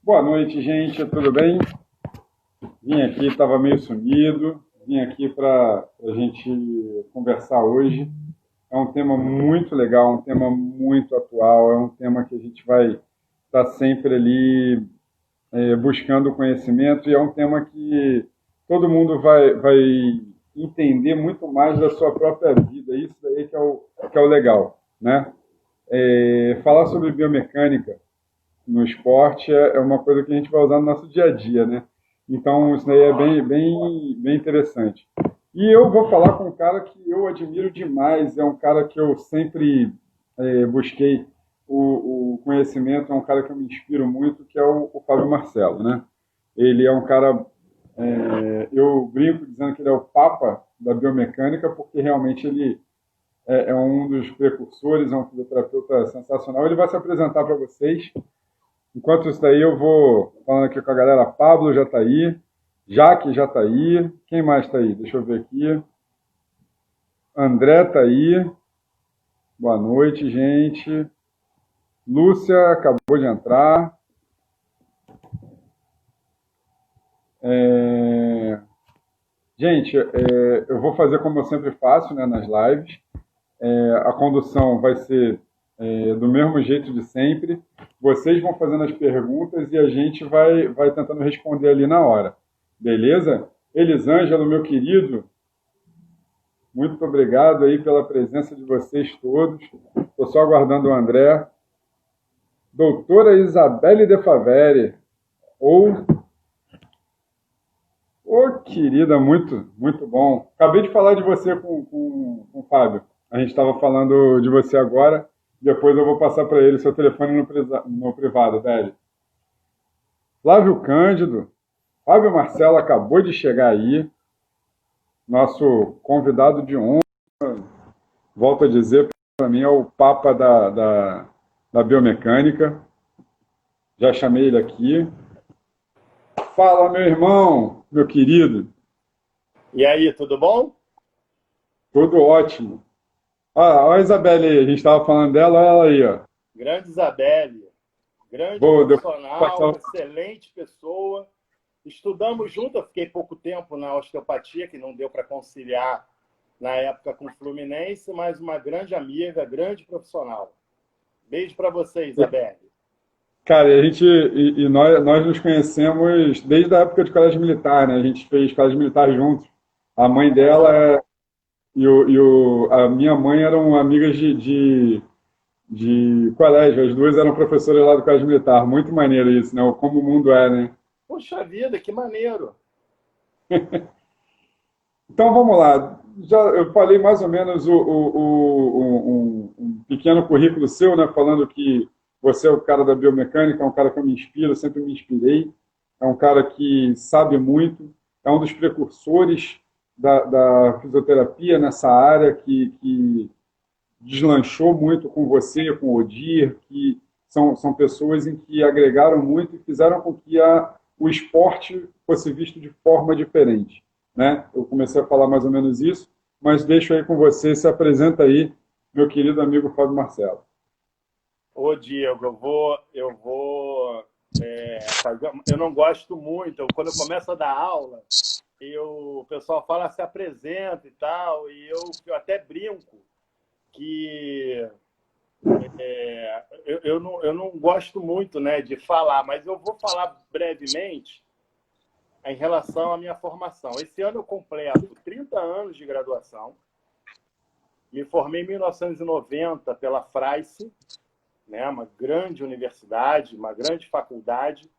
Boa noite, gente. Tudo bem? Vim aqui, estava meio sumido. Vim aqui para a gente conversar hoje. É um tema muito legal, um tema muito atual. É um tema que a gente vai estar sempre ali buscando conhecimento e é um tema que todo mundo vai entender muito mais da sua própria vida. Isso daí que é o legal, né? Falar sobre biomecânica no esporte é uma coisa que a gente vai usar no nosso dia a dia, né? Então, isso daí é bem interessante. E eu vou falar com um cara que eu admiro demais, é um cara que eu sempre busquei o conhecimento, é um cara que eu me inspiro muito, que é o Fábio Marcelo, né? Ele é um cara, eu brinco dizendo que ele é o papa da biomecânica, porque realmente ele é um dos precursores, é um fisioterapeuta sensacional. Ele vai se apresentar para vocês. Enquanto isso daí, eu vou falando aqui com a galera. Pablo já está aí, Jaque já está aí. Quem mais está aí? Deixa eu ver aqui. André está aí. Boa noite, gente. Lúcia acabou de entrar. Gente, eu vou fazer como eu sempre faço, né, nas lives. A condução vai ser do mesmo jeito de sempre. Vocês vão fazendo as perguntas e a gente vai tentando responder ali na hora. Beleza? Elisângelo, meu querido, muito obrigado aí pela presença de vocês todos. Estou só aguardando o André. Doutora Isabelle De Faveri, querida, muito bom. Acabei de falar de você com o Fábio. A gente estava falando de você agora. Depois eu vou passar para ele seu telefone no privado, velho. Flávio Cândido, Fábio Marcelo acabou de chegar aí. Nosso convidado de honra, volto a dizer, para mim é o papa da biomecânica. Já chamei ele aqui. Fala, meu irmão, meu querido. E aí, tudo bom? Tudo ótimo. Olha a Isabelle aí, a gente estava falando dela, olha ela aí, ó. Grande Isabelle, grande Vou depois passar profissional, excelente pessoa. Estudamos junto, eu fiquei pouco tempo na osteopatia, que não deu para conciliar na época com o Fluminense, mas uma grande amiga, grande profissional. Beijo para você, Isabelle. Cara, nós nos conhecemos desde a época de colégio militar, né? A gente fez colégio militar juntos. A mãe dela a minha mãe eram amigas de colégio. As duas eram professoras lá do colégio militar. Muito maneiro isso, né? Como o mundo é, né? Puxa vida, que maneiro! Então vamos lá. Já eu falei mais ou menos um pequeno currículo seu, né? Falando que você é o cara da biomecânica, é um cara que eu me inspiro, sempre me inspirei. É um cara que sabe muito, é um dos precursores da fisioterapia nessa área que deslanchou muito com você, com o Odir, que são pessoas em que agregaram muito e fizeram com que o esporte fosse visto de forma diferente, né? Eu comecei a falar mais ou menos isso, mas deixo aí com você, se apresenta aí, meu querido amigo Fábio Marcelo. Ô, Diego, fazer. Eu não gosto muito, quando eu começo a dar aula, o pessoal fala se apresenta e tal, e eu até brinco que eu não gosto muito, né, de falar, mas eu vou falar brevemente em relação à minha formação. Esse ano eu completo 30 anos de graduação, me formei em 1990 pela Fraice, né, uma grande universidade, uma grande faculdade,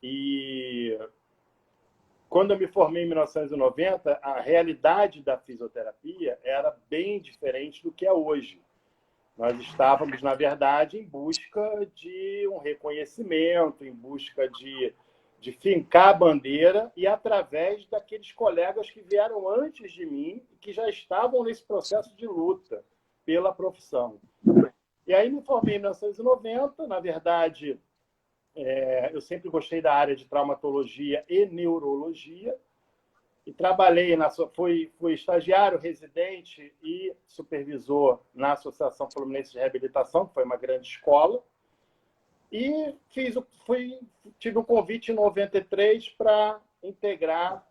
e quando eu me formei em 1990, a realidade da fisioterapia era bem diferente do que é hoje. Nós estávamos, na verdade, em busca de um reconhecimento, em busca de fincar a bandeira e através daqueles colegas que vieram antes de mim e que já estavam nesse processo de luta pela profissão. E aí me formei em 1990, na verdade, eu sempre gostei da área de traumatologia e neurologia, e trabalhei, fui estagiário, residente e supervisor na Associação Fluminense de Reabilitação, que foi uma grande escola. E tive um convite em 93 para integrar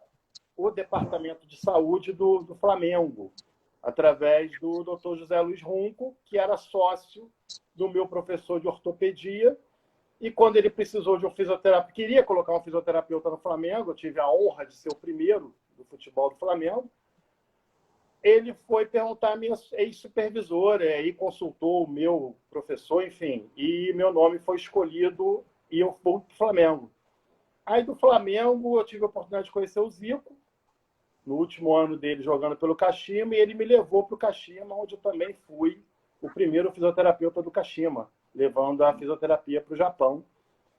o Departamento de Saúde do Flamengo, através do Dr. José Luiz Runco, que era sócio do meu professor de ortopedia. E quando ele precisou de um fisioterapeuta, queria colocar um fisioterapeuta no Flamengo, eu tive a honra de ser o primeiro do futebol do Flamengo, ele foi perguntar à minha ex-supervisora, e consultou o meu professor, enfim, e meu nome foi escolhido e eu fui para o Flamengo. Aí do Flamengo eu tive a oportunidade de conhecer o Zico, no último ano dele jogando pelo Kashima, e ele me levou para o Kashima, onde eu também fui o primeiro fisioterapeuta do Kashima, levando a fisioterapia para o Japão.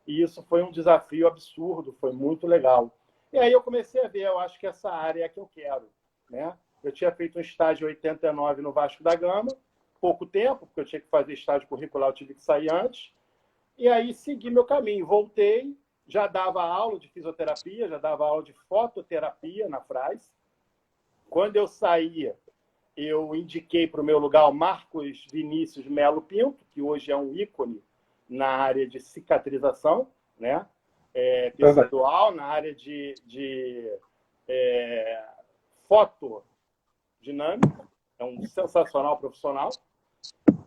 E isso foi um desafio absurdo, foi muito legal. E aí eu comecei a ver, eu acho que essa área é a que eu quero, né? Eu tinha feito um estágio em 89 no Vasco da Gama, pouco tempo, porque eu tinha que fazer estágio curricular, eu tive que sair antes. E aí segui meu caminho, voltei, já dava aula de fisioterapia, já dava aula de fototerapia na Fraz. Quando eu saía, eu indiquei para o meu lugar o Marcos Vinícius Melo Pinto, que hoje é um ícone na área de cicatrização, né? Tecidual, na área de fotodinâmica, é um sensacional profissional.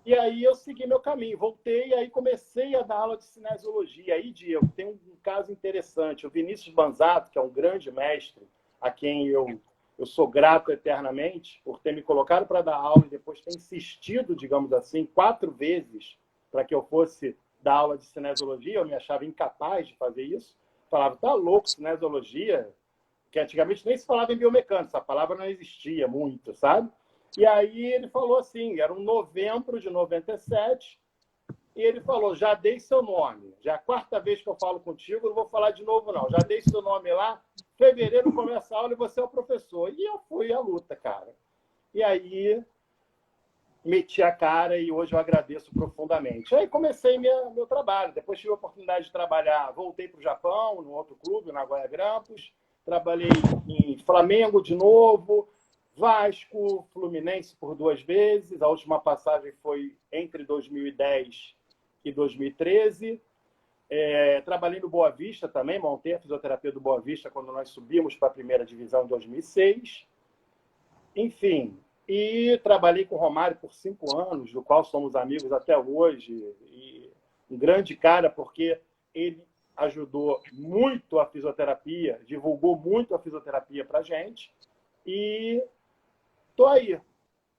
E aí eu segui meu caminho, voltei e aí comecei a dar aula de cinesiologia. Aí, Diego, tem um caso interessante. O Vinícius Banzato, que é um grande mestre, a quem eu sou grato eternamente por ter me colocado para dar aula e depois ter insistido, digamos assim, 4 vezes para que eu fosse dar aula de cinesiologia. Eu me achava incapaz de fazer isso. Falava, tá louco, cinesiologia, que antigamente nem se falava em biomecânica, essa palavra não existia muito, sabe? E aí ele falou assim, era um novembro de 97, e ele falou, já dei seu nome, já é a 4ª vez que eu falo contigo, não vou falar de novo não, já dei seu nome lá, fevereiro começa a aula e você é o professor. E eu fui à luta, cara. E aí meti a cara e hoje eu agradeço profundamente. Aí comecei meu trabalho, depois tive a oportunidade de trabalhar, voltei para o Japão, no outro clube, na Nagoya Grampus, trabalhei em Flamengo de novo, Vasco, Fluminense por 2 vezes. A última passagem foi entre 2010 e 2013. Trabalhei no Boa Vista também, montei a fisioterapia do Boa Vista quando nós subimos para a primeira divisão em 2006. Enfim, e trabalhei com o Romário por 5 anos, do qual somos amigos até hoje. E um grande cara, porque ele ajudou muito a fisioterapia, divulgou muito a fisioterapia para a gente. E estou aí,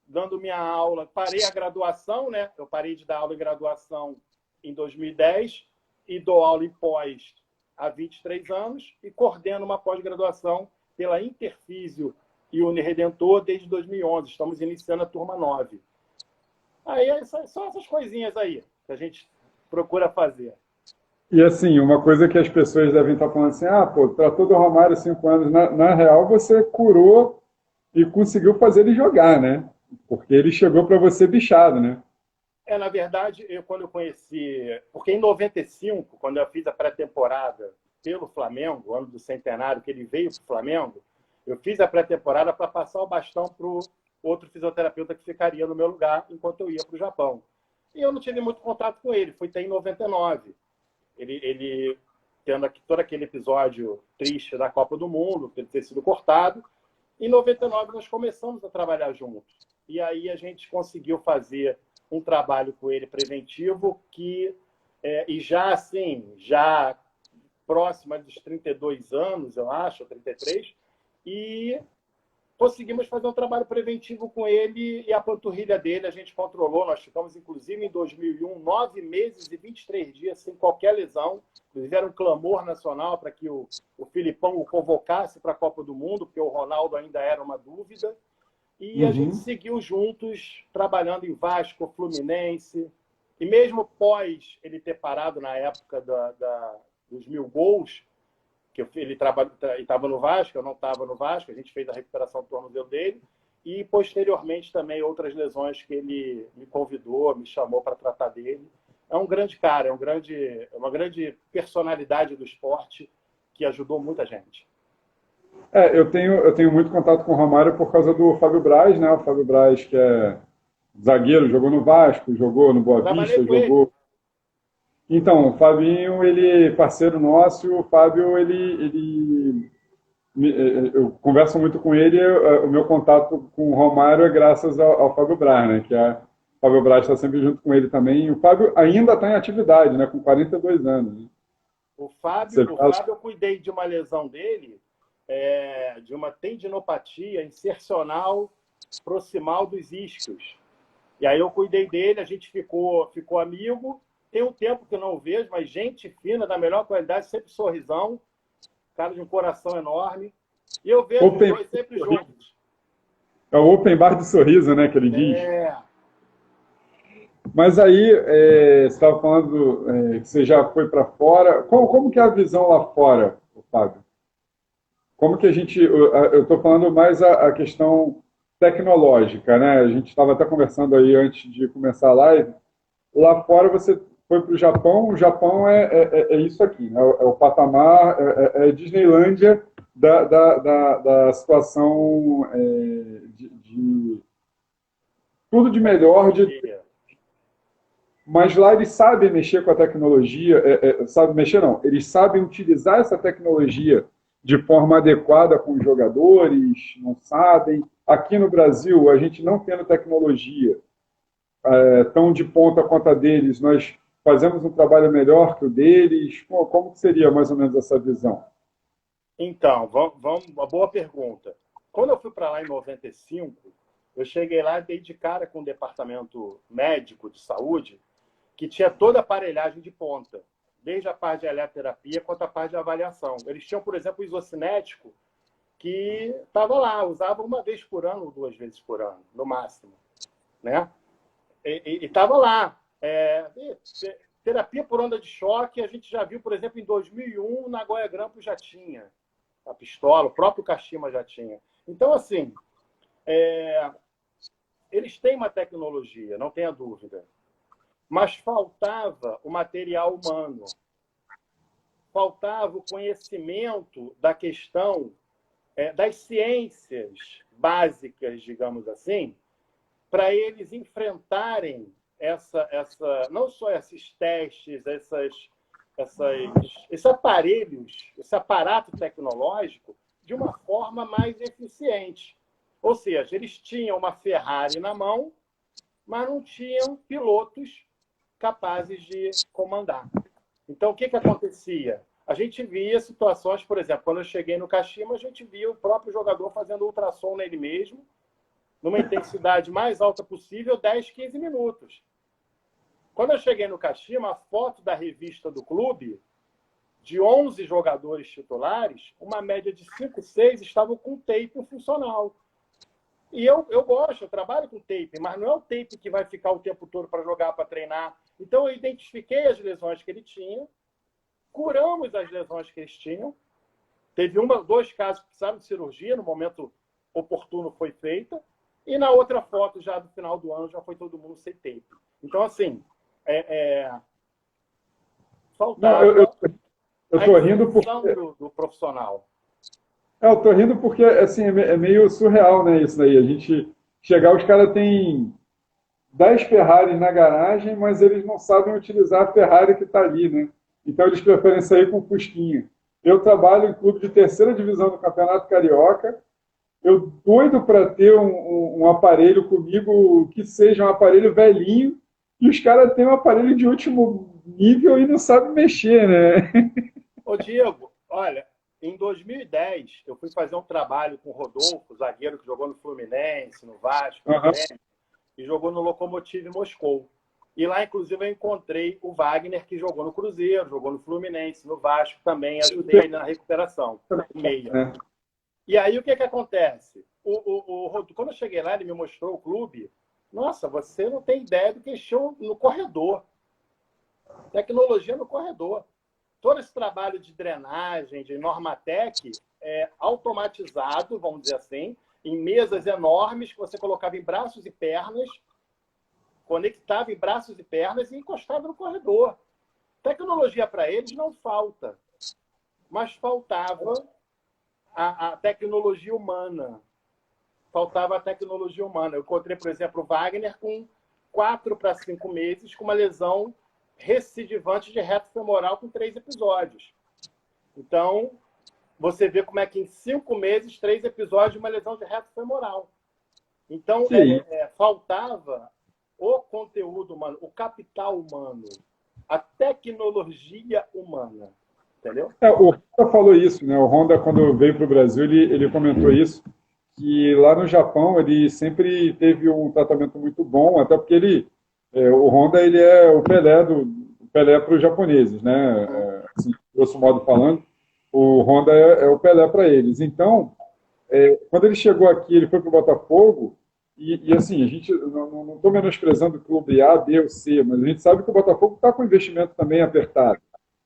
dando minha aula. Parei a graduação, né? Eu parei de dar aula em graduação em 2010 e dou aula em pós há 23 anos e coordeno uma pós-graduação pela Interfísio e Uniredentor desde 2011. Estamos iniciando a turma 9. Aí são essas coisinhas aí que a gente procura fazer. E assim, uma coisa que as pessoas devem estar falando assim, pô, tratou do Romário 5 anos. Na real, você curou e conseguiu fazer ele jogar, né? Porque ele chegou para você bichado, né? Na verdade, quando eu conheci... Porque em 95, quando eu fiz a pré-temporada pelo Flamengo, ano do centenário, que ele veio para o Flamengo, eu fiz a pré-temporada para passar o bastão para o outro fisioterapeuta que ficaria no meu lugar enquanto eu ia para o Japão. E eu não tive muito contato com ele, fui ter em 99. Ele tendo todo aquele episódio triste da Copa do Mundo, ele ter sido cortado. Em 99, nós começamos a trabalhar juntos. E aí a gente conseguiu fazer um trabalho com ele preventivo que, e já assim, já próximo dos 32 anos, eu acho, 33, e conseguimos fazer um trabalho preventivo com ele e a panturrilha dele a gente controlou. Nós ficamos, inclusive, em 2001, 9 meses e 23 dias sem qualquer lesão. Inclusive, era um clamor nacional para que o Filipão o convocasse para a Copa do Mundo, porque o Ronaldo ainda era uma dúvida. E a gente seguiu juntos, trabalhando em Vasco, Fluminense. E mesmo pós ele ter parado na época dos 1000 gols, que ele estava no Vasco, eu não estava no Vasco, a gente fez a recuperação do tornozelo dele, e posteriormente também outras lesões que ele me convidou, me chamou para tratar dele. É um grande cara, é uma grande personalidade do esporte que ajudou muita gente. Eu tenho muito contato com o Romário por causa do Fábio Braz, né? O Fábio Braz, que é zagueiro, jogou no Vasco, jogou no Boa Vista, jogou... Então, o Fabinho, ele é parceiro nosso, e o Fábio, eu converso muito com ele, o meu contato com o Romário é graças ao Fábio Braz, né? O Fábio Braz está sempre junto com ele também. E o Fábio ainda está em atividade, né? Com 42 anos. Né? Você O fala, Fábio, eu cuidei de uma lesão dele, de uma tendinopatia insercional proximal dos isquios. E aí eu cuidei dele, a gente ficou amigo. Tem um tempo que eu não o vejo, mas gente fina, da melhor qualidade, sempre sorrisão, cara de um coração enorme. E eu vejo os open, dois sempre juntos. é o open bar de sorriso, né? Que ele diz. É, Mas aí, você estava falando que você já foi para fora. Como que é a visão lá fora, Fábio? Como que a gente. Eu estou falando mais a questão tecnológica, né? A gente estava até conversando aí antes de começar a live. Lá fora você foi para o Japão é isso aqui, né? É o patamar, é Disneylândia da situação de tudo de melhor, tecnologia. mas lá eles sabem mexer com a tecnologia, sabem mexer não, eles sabem utilizar essa tecnologia de forma adequada com os jogadores, não sabem. Aqui no Brasil, a gente não tendo tecnologia tão de ponta quanto a deles, nós fazemos um trabalho melhor que o deles. Como que seria mais ou menos essa visão? Então, uma boa pergunta. Quando eu fui para lá em 95, eu cheguei lá e dei de cara com o departamento médico de saúde, que tinha toda a aparelhagem de ponta, desde a parte de eletroterapia quanto a parte de avaliação. Eles tinham, por exemplo, o isocinético, que estava lá, usava uma vez por ano ou duas vezes por ano, no máximo. Né? E estava lá. Terapia por onda de choque, a gente já viu, por exemplo, em 2001, o Nagoya Grampus já tinha a pistola, o próprio Kashima já tinha. Então, assim, eles têm uma tecnologia, não tenha dúvida, mas faltava o material humano, faltava o conhecimento da questão das ciências básicas, digamos assim, para eles enfrentarem não só esses testes, esses aparelhos, esse aparato tecnológico, de uma forma mais eficiente. Ou seja, eles tinham uma Ferrari na mão, mas não tinham pilotos capazes de comandar. Então, o que acontecia? A gente via situações, por exemplo, quando eu cheguei no Kashima, a gente via o próprio jogador fazendo ultrassom nele mesmo, numa intensidade mais alta possível, 10, 15 minutos. Quando eu cheguei no Kashima, a foto da revista do clube, de 11 jogadores titulares, uma média de 5, 6 estavam com tape funcional. E eu gosto, eu trabalho com tape, mas não é o tape que vai ficar o tempo todo para jogar, para treinar. Então eu identifiquei as lesões que ele tinha, curamos as lesões que eles tinham. Teve dois casos que precisaram de cirurgia, no momento oportuno foi feita, e na outra foto, já do final do ano, já foi todo mundo sem tape. Então, assim, faltava Não, eu a tô rindo inserção porque do profissional. eu tô rindo porque assim é meio surreal, né, isso daí. A gente chegar, os caras têm 10 Ferraris na garagem, mas eles não sabem utilizar a Ferrari que está ali, né? Então eles preferem sair com o Fusquinha. Eu trabalho em clube de terceira divisão do Campeonato Carioca. Eu doido para ter um aparelho comigo que seja um aparelho velhinho e os caras têm um aparelho de último nível e não sabem mexer, né? Ô, Diego, olha, em 2010, eu fui fazer um trabalho com o Rodolfo, zagueiro que jogou no Fluminense, no Vasco, no Uhum. Grêmio, e jogou no Lokomotiv Moscou. E lá, inclusive, eu encontrei o Wagner, que jogou no Cruzeiro, jogou no Fluminense, no Vasco também, ajudei ele na recuperação, o meia. É. E aí, o que acontece? Quando eu cheguei lá, ele me mostrou o clube. Nossa, você não tem ideia do que encheu no corredor. Tecnologia no corredor. Todo esse trabalho de drenagem, de Normatec, é automatizado, vamos dizer assim, em mesas enormes que você colocava em braços e pernas, conectava em braços e pernas e encostava no corredor. Tecnologia para eles não falta, mas faltava a tecnologia humana. Faltava a tecnologia humana. Eu encontrei, por exemplo, o Wagner com 4 para 5 meses, com uma lesão recidivante de reto femoral com 3 episódios. Então, você vê como é que em 5 meses, 3 episódios de uma lesão de reto femoral. Então, faltava o conteúdo humano, o capital humano, a tecnologia humana. Entendeu? O Honda falou isso, né? O Honda, quando veio para o Brasil, ele comentou isso, que lá no Japão ele sempre teve um tratamento muito bom, até porque o Honda ele é o Pelé para os japoneses, né? Assim, grosso modo falando, o Honda é o Pelé para eles. Então, quando ele chegou aqui, ele foi para o Botafogo, e assim, a gente não estou menosprezando o clube A, B ou C, mas a gente sabe que o Botafogo está com investimento também apertado,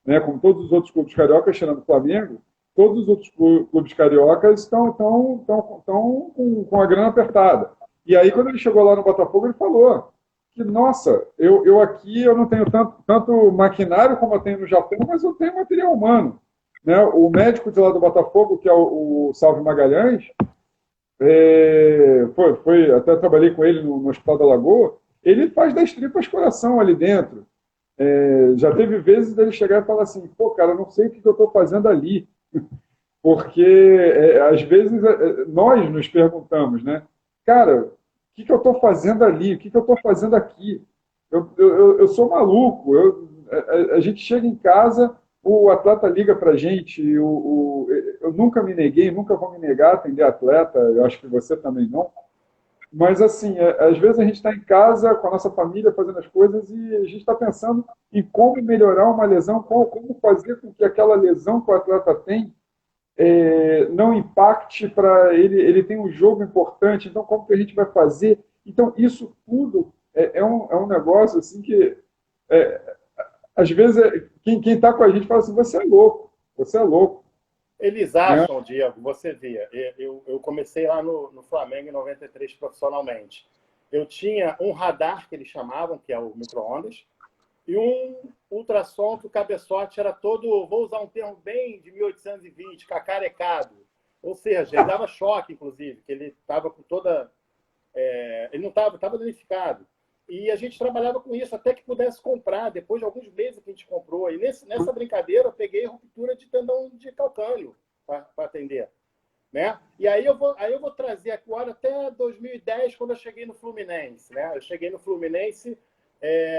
né? Como todos os outros clubes cariocas, tirando o Flamengo, todos os outros clubes cariocas estão com a grana apertada. E aí, quando ele chegou lá no Botafogo, ele falou que, nossa, eu aqui eu não tenho tanto maquinário como eu tenho no Japão, mas eu tenho material humano. Né? O médico de lá do Botafogo, que é o Salve Magalhães, até trabalhei com ele no Hospital da Lagoa, ele faz das tripas coração ali dentro. Já teve vezes dele chegar e falar assim, pô, cara, eu não sei o que eu estou fazendo ali. Porque, às vezes, nós nos perguntamos, né? Cara, o que eu estou fazendo ali? O que eu estou fazendo aqui? Eu sou maluco. A gente chega em casa, o atleta liga para a gente. Eu nunca me neguei, nunca vou me negar a atender atleta. Eu acho que você também não. Mas, assim, às vezes a gente está em casa com a nossa família fazendo as coisas e a gente está pensando em como melhorar uma lesão, como fazer com que aquela lesão que o atleta tem não impacte para ele. Ele tem um jogo importante, então como que a gente vai fazer? Então, isso tudo é um negócio assim que, às vezes, quem está com a gente fala assim, você é louco. Eles acham, Diego, você via, eu comecei lá no Flamengo em 93 profissionalmente. Eu tinha um radar, que eles chamavam, que é o micro-ondas, e um ultrassom que o cabeçote era todo, vou usar um termo bem de 1820, cacarecado. Ou seja, ele dava choque, inclusive, que ele estava com toda... ele não estava danificado. E a gente trabalhava com isso até que pudesse comprar, depois de alguns meses que a gente comprou. E nessa brincadeira eu peguei ruptura de tendão de calcâneo para atender. Né? E aí eu vou trazer agora até 2010, quando eu cheguei no Fluminense. Né? Eu cheguei no Fluminense,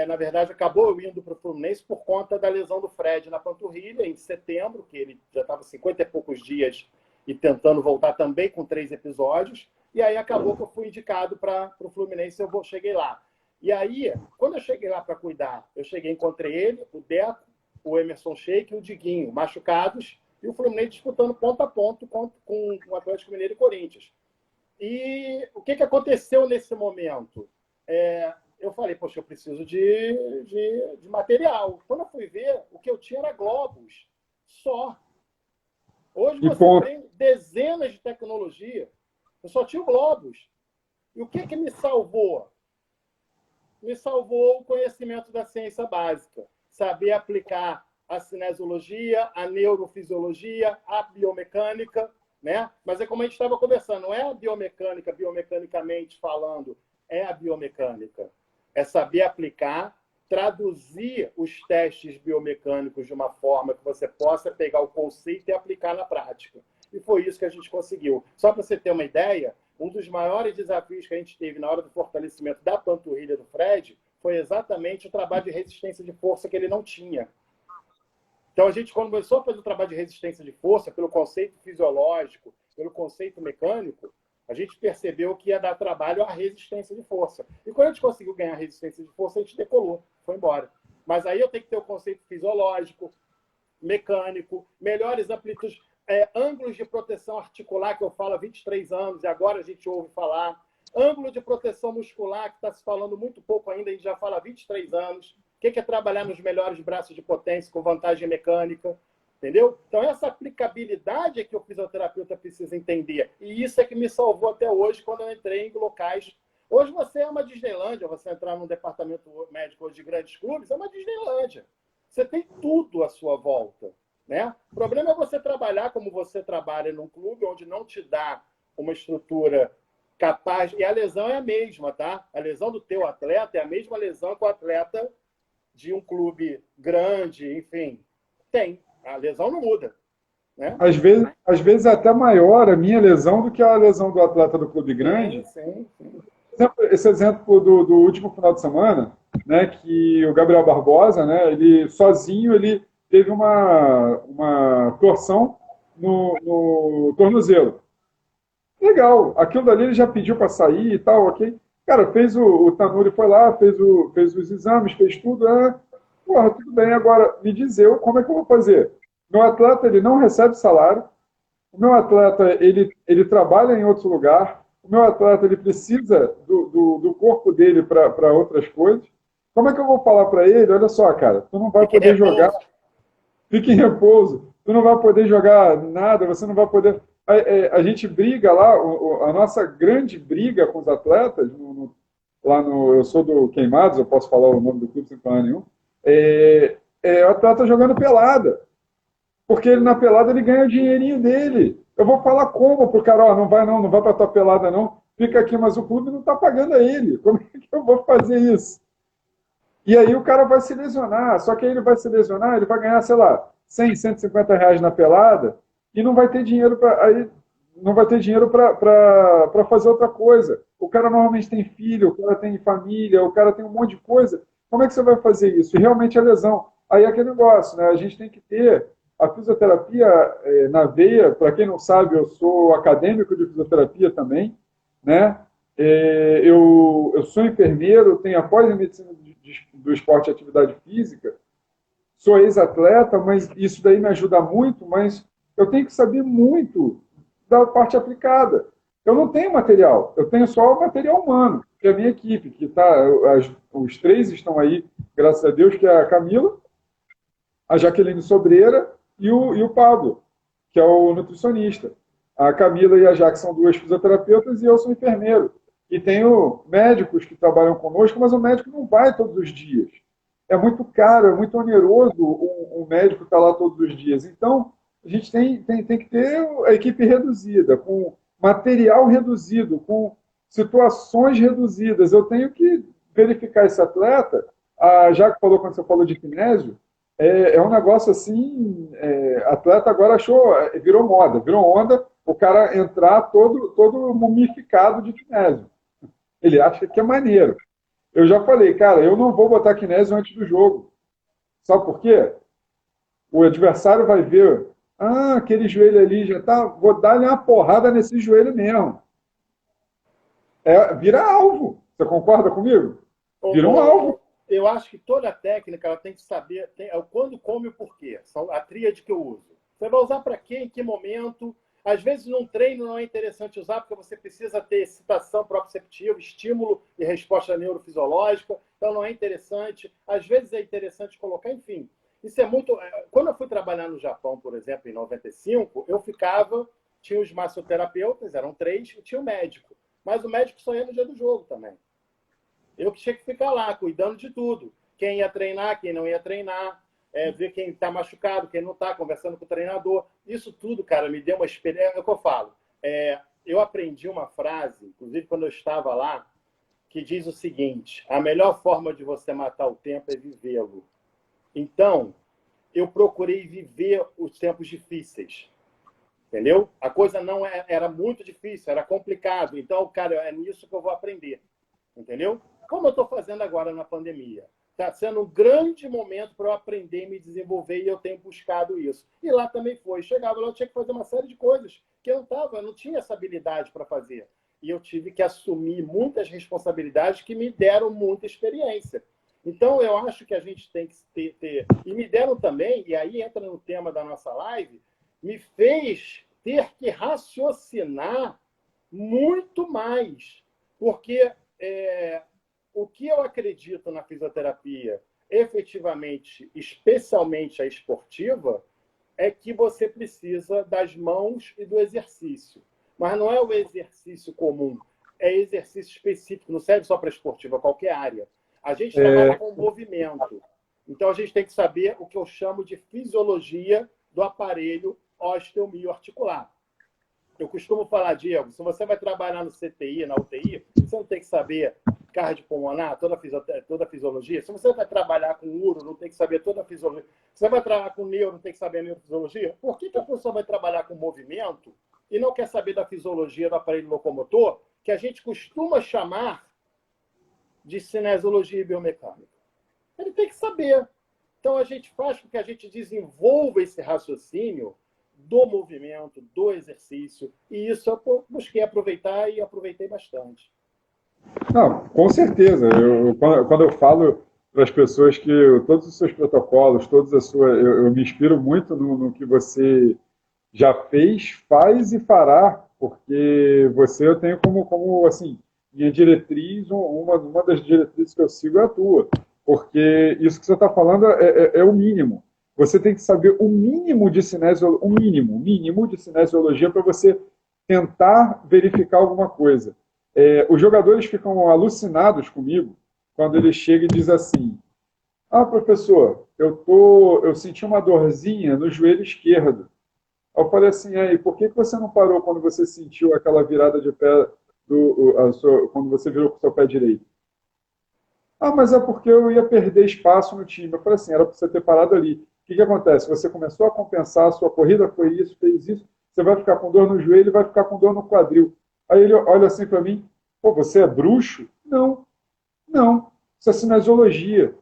na verdade, acabou eu indo para o Fluminense por conta da lesão do Fred na panturrilha, em setembro, que ele já estava 50 e poucos dias e tentando voltar também com 3 episódios. E aí acabou que eu fui indicado para o Fluminense, cheguei lá. E aí, quando eu cheguei lá para cuidar, encontrei ele, o Deco, o Emerson Sheik e o Diguinho, machucados, e o Fluminense disputando ponto a ponto com o Atlético Mineiro e Corinthians. E o que aconteceu nesse momento? Eu falei, poxa, eu preciso de material. Quando eu fui ver, o que eu tinha era globos, só. Hoje você tem dezenas de tecnologia, eu só tinha globos. E o que me salvou? Me salvou o conhecimento da ciência básica. Saber aplicar a cinesiologia, a neurofisiologia, a biomecânica, né? Mas é como a gente estava conversando, não é a biomecânica, biomecanicamente falando, é a biomecânica. É saber aplicar, traduzir os testes biomecânicos de uma forma que você possa pegar o conceito e aplicar na prática. E foi isso que a gente conseguiu. Só para você ter uma ideia, um dos maiores desafios que a gente teve na hora do fortalecimento da panturrilha do Fred foi exatamente o trabalho de resistência de força que ele não tinha. Então, a gente, quando começou a fazer o trabalho de resistência de força, pelo conceito fisiológico, pelo conceito mecânico, a gente percebeu que ia dar trabalho à resistência de força. E quando a gente conseguiu ganhar resistência de força, a gente decolou, foi embora. Mas aí eu tenho que ter o conceito fisiológico, mecânico, melhores amplitudes, ângulos de proteção articular, que eu falo há 23 anos, e agora a gente ouve falar. Ângulo de proteção muscular, que está se falando muito pouco ainda, a gente já fala há 23 anos. O que é trabalhar nos melhores braços de potência com vantagem mecânica? Entendeu? Então, essa aplicabilidade é que o fisioterapeuta precisa entender. E isso é que me salvou até hoje, quando eu entrei em locais. Hoje você é uma Disneylândia, você entrar num departamento médico de grandes clubes, é uma Disneylândia. Você tem tudo à sua volta. Né? O problema é você trabalhar como você trabalha num clube onde não te dá uma estrutura capaz. E a lesão é a mesma, tá? A lesão do teu atleta é a mesma lesão que o atleta de um clube grande, enfim, tem. A lesão não muda. Né? Às vezes é até maior a minha lesão do que a lesão do atleta do clube grande. Sim, sim. Esse exemplo do último final de semana, né, que o Gabriel Barbosa, né, ele sozinho ele teve uma torção no tornozelo. Legal, aquilo dali ele já pediu para sair e tal, ok? Cara, fez o Tanuri foi lá, fez os exames, fez tudo, porra, tudo bem, agora me diz eu como é que eu vou fazer? Meu atleta ele não recebe salário, o meu atleta ele trabalha em outro lugar, o meu atleta ele precisa do corpo dele para outras coisas. Como é que eu vou falar para ele? Olha só, cara, tu não vai poder jogar, fique em repouso, tu não vai poder jogar nada, você não vai poder. A gente briga lá, a nossa grande briga com os atletas, eu sou do Queimados, eu posso falar o nome do clube sem falar nenhum, o atleta jogando pelada. Porque ele na pelada ele ganha o dinheirinho dele. Eu vou falar como pro cara, ó, não vai pra tua pelada não, fica aqui, mas o clube não tá pagando a ele. Como é que eu vou fazer isso? E aí o cara vai se lesionar, só que aí ele vai se lesionar, ele vai ganhar, sei lá, 100, 150 reais na pelada e não vai ter dinheiro para fazer outra coisa. O cara normalmente tem filho, o cara tem família, o cara tem um monte de coisa. Como é que você vai fazer isso? E realmente é lesão. Aí é aquele negócio, né? A gente tem que ter a fisioterapia na veia. Para quem não sabe, eu sou acadêmico de fisioterapia também, né? Eu sou enfermeiro, tenho após em medicina do esporte e atividade física, sou ex-atleta, mas isso daí me ajuda muito, mas eu tenho que saber muito da parte aplicada. Eu não tenho material, eu tenho só o material humano, que é a minha equipe, que os três estão aí, graças a Deus, que é a Camila, a Jaqueline Sobreira e o Pablo, que é o nutricionista. A Camila e a Jaque são duas fisioterapeutas e eu sou enfermeiro. E tenho médicos que trabalham conosco, mas o médico não vai todos os dias. É muito caro, é muito oneroso um médico estar lá todos os dias. Então, a gente tem que ter a equipe reduzida, com material reduzido, com situações reduzidas. Eu tenho que verificar esse atleta. A Jaque falou, quando você falou de kinésio, um negócio assim, atleta agora virou moda, virou onda, o cara entrar todo mumificado de kinésio. Ele acha que é maneiro. Eu já falei, cara, eu não vou botar kinésio antes do jogo. Sabe por quê? O adversário vai ver, aquele joelho ali já tá, vou dar-lhe uma porrada nesse joelho mesmo. Vira alvo. Você concorda comigo? Vira um alvo. Eu acho que toda técnica ela tem que saber quando, como e o porquê. São a tríade que eu uso. Você vai usar para quê, em que momento? Às vezes, num treino não é interessante usar porque você precisa ter excitação proprioceptiva, estímulo e resposta neurofisiológica. Então, não é interessante. Às vezes, é interessante colocar, enfim. Isso é muito... Quando eu fui trabalhar no Japão, por exemplo, em 95, tinha os massoterapeutas, eram 3, e tinha o médico. Mas o médico só ia no dia do jogo também. Eu que tinha que ficar lá, cuidando de tudo. Quem ia treinar, quem não ia treinar, ver quem está machucado, quem não está, conversando com o treinador. Isso tudo, cara, me deu uma experiência. É o que eu falo. Eu aprendi uma frase, inclusive quando eu estava lá, que diz o seguinte: a melhor forma de você matar o tempo é vivê-lo. Então, eu procurei viver os tempos difíceis. Entendeu? A coisa não era muito difícil, era complicado. Então, cara, é nisso que eu vou aprender. Entendeu? Como eu estou fazendo agora na pandemia. Está sendo um grande momento para eu aprender e me desenvolver, e eu tenho buscado isso. E lá também foi. Chegava lá, eu tinha que fazer uma série de coisas que eu não tinha essa habilidade para fazer. E eu tive que assumir muitas responsabilidades que me deram muita experiência. Então, eu acho que a gente tem que ter... E me deram também, e aí entra no tema da nossa live, me fez ter que raciocinar muito mais. Porque o que eu acredito na fisioterapia, efetivamente, especialmente a esportiva, é que você precisa das mãos e do exercício. Mas não é o exercício comum, é exercício específico, não serve só para esportiva, qualquer área. A gente trabalha com movimento. Então, a gente tem que saber o que eu chamo de fisiologia do aparelho osteomioarticular. Eu costumo falar, Diego, se você vai trabalhar no CTI, na UTI, você não tem que saber cardiopulmonar, toda a fisiologia? Se você vai trabalhar com uro, não tem que saber toda a fisiologia. Se você vai trabalhar com neuro, não tem que saber a neurofisiologia? Por que a pessoa vai trabalhar com movimento e não quer saber da fisiologia do aparelho locomotor, que a gente costuma chamar de cinesiologia e biomecânica? Ele tem que saber. Então, a gente faz com que a gente desenvolva esse raciocínio do movimento, do exercício, e isso eu busquei aproveitar e aproveitei bastante. Não, com certeza. Quando eu falo para as pessoas que todos os seus protocolos, todas as suas, eu me inspiro muito no que você já fez, faz e fará, porque você eu tenho como assim, minha diretriz, uma das diretrizes que eu sigo é a tua, porque isso que você está falando é o mínimo. Você tem que saber o mínimo de cinesiologia, mínimo de cinesiologia para você tentar verificar alguma coisa. Os jogadores ficam alucinados comigo quando ele chega e diz assim: ah, professor, eu senti uma dorzinha no joelho esquerdo. Eu falei assim: aí, por que você não parou quando você sentiu aquela virada de pé, quando você virou com o seu pé direito? Ah, mas é porque eu ia perder espaço no time. Eu falei assim: era para você ter parado ali. O que acontece? Você começou a compensar, a sua corrida foi isso, fez isso, você vai ficar com dor no joelho e vai ficar com dor no quadril. Aí ele olha assim para mim: pô, você é bruxo? Não, não. Isso é cinesiologia.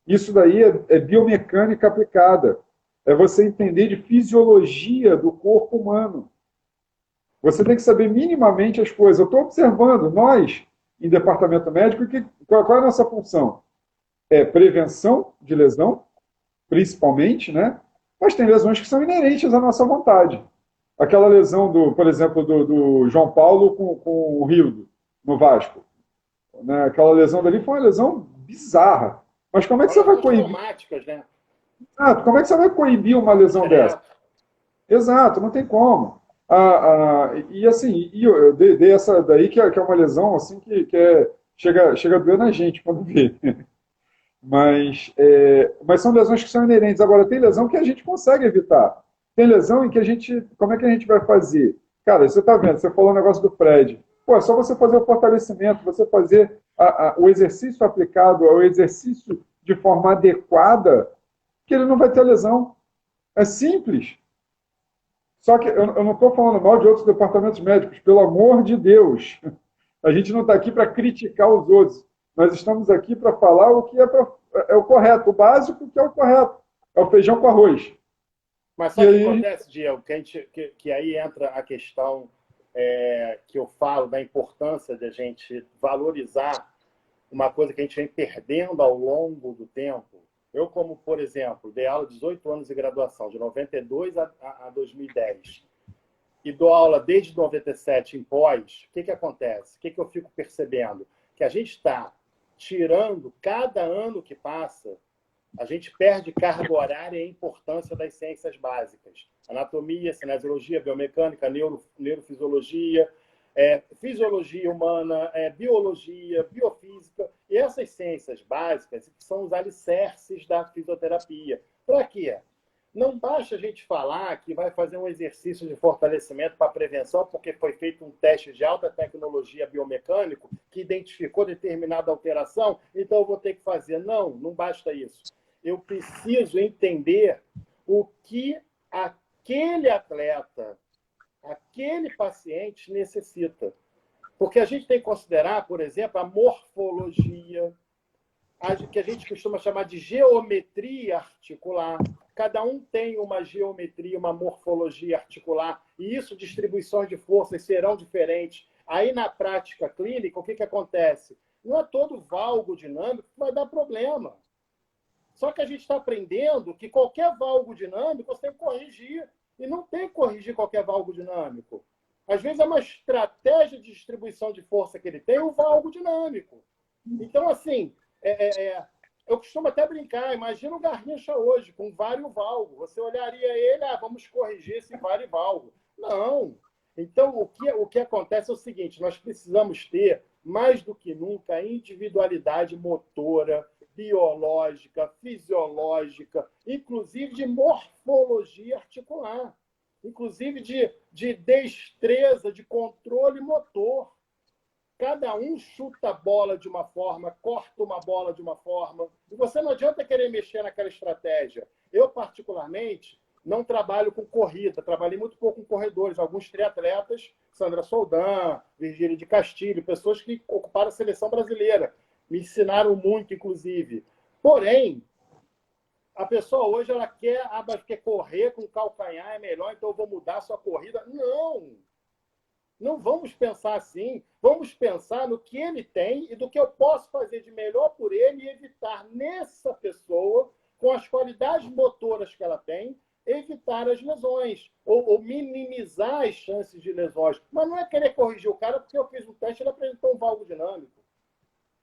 Isso daí é biomecânica aplicada. É você entender de fisiologia do corpo humano. Você tem que saber minimamente as coisas. Eu estou observando, nós, em departamento médico, qual é a nossa função? É prevenção de lesão, principalmente, né? Mas tem lesões que são inerentes à nossa vontade. Aquela lesão, por exemplo, do João Paulo com o Rildo, no Vasco. Né? Aquela lesão dali foi uma lesão bizarra. Mas como é que você vai coibir? Traumáticas, né? Como é que você vai coibir uma lesão dessa? Exato, não tem como. E assim, eu dei essa daí que é uma lesão assim chega a doer na gente quando vê. Mas são lesões que são inerentes. Agora, tem lesão que a gente consegue evitar. Tem lesão em que a gente. Como é que a gente vai fazer? Cara, você está vendo, você falou o negócio do Fred. Pô, é só você fazer o fortalecimento, você fazer o exercício aplicado, o exercício de forma adequada, que ele não vai ter lesão. É simples. Só que eu não estou falando mal de outros departamentos médicos, pelo amor de Deus. A gente não está aqui para criticar os outros. Nós estamos aqui para falar o que é o correto, o básico que é o correto. É o feijão com arroz. Mas sabe o que acontece, Diego? Que aí entra a questão que eu falo da importância de a gente valorizar uma coisa que a gente vem perdendo ao longo do tempo. Eu, como, por exemplo, dei aula 18 anos de graduação, de 92 a 2010. E dou aula desde 97 em pós. O que acontece? O que eu fico percebendo? Que a gente está tirando, cada ano que passa, a gente perde carga horária e importância das ciências básicas. Anatomia, cinesiologia, biomecânica, neurofisiologia, fisiologia humana, biologia, biofísica, e essas ciências básicas que são os alicerces da fisioterapia. Para quê? Não basta a gente falar que vai fazer um exercício de fortalecimento para prevenção porque foi feito um teste de alta tecnologia biomecânico que identificou determinada alteração, então eu vou ter que fazer. Não, não basta isso. Eu preciso entender o que aquele atleta, aquele paciente necessita. Porque a gente tem que considerar, por exemplo, a morfologia, que a gente costuma chamar de geometria articular. Cada um tem uma geometria, uma morfologia articular, e isso, distribuições de forças serão diferentes. Aí, na prática clínica, o que acontece? Não é todo valgo dinâmico que vai dar problema. Só que a gente está aprendendo que qualquer valgo dinâmico você tem que corrigir. E não tem que corrigir qualquer valgo dinâmico. Às vezes é uma estratégia de distribuição de força que ele tem, o valgo dinâmico. Então, assim, eu costumo até brincar, imagina o Garrincha hoje, com variovalgo. Você olharia ele, vamos corrigir esse variovalgo. Não. Então, o que acontece é o seguinte, nós precisamos ter, mais do que nunca, a individualidade motora, biológica, fisiológica, inclusive de morfologia articular, inclusive de destreza, de controle motor. Cada um chuta a bola de uma forma, corta uma bola de uma forma. E você não adianta querer mexer naquela estratégia. Eu, particularmente, não trabalho com corrida. Trabalhei muito pouco com corredores. Alguns triatletas, Sandra Soldan, Virgílio de Castilho, pessoas que ocuparam a seleção brasileira. Me ensinaram muito, inclusive. Porém, a pessoa hoje ela quer correr com calcanhar, é melhor, então eu vou mudar a sua corrida. Não! Não vamos pensar assim. Vamos pensar no que ele tem e do que eu posso fazer de melhor por ele e evitar nessa pessoa, com as qualidades motoras que ela tem, evitar as lesões ou minimizar as chances de lesões. Mas não é querer corrigir o cara porque eu fiz um teste e ele apresentou um valgo dinâmico.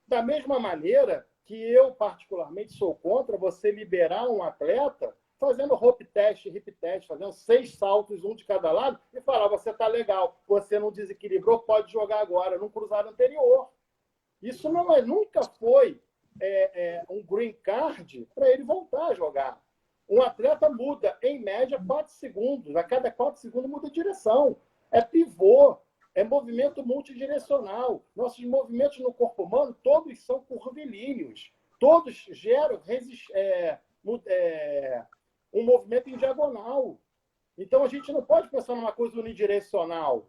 Da mesma maneira que eu, particularmente, sou contra você liberar um atleta fazendo rope test, hip test, fazendo 6 saltos, um de cada lado, e falar, você está legal, você não desequilibrou, pode jogar agora, num cruzado anterior. Isso nunca foi um green card para ele voltar a jogar. Um atleta muda, em média, 4 segundos. A cada 4 segundos muda de direção. É pivô, é movimento multidirecional. Nossos movimentos no corpo humano, todos são curvilíneos. Todos geram um movimento em diagonal. Então, a gente não pode pensar numa coisa unidirecional.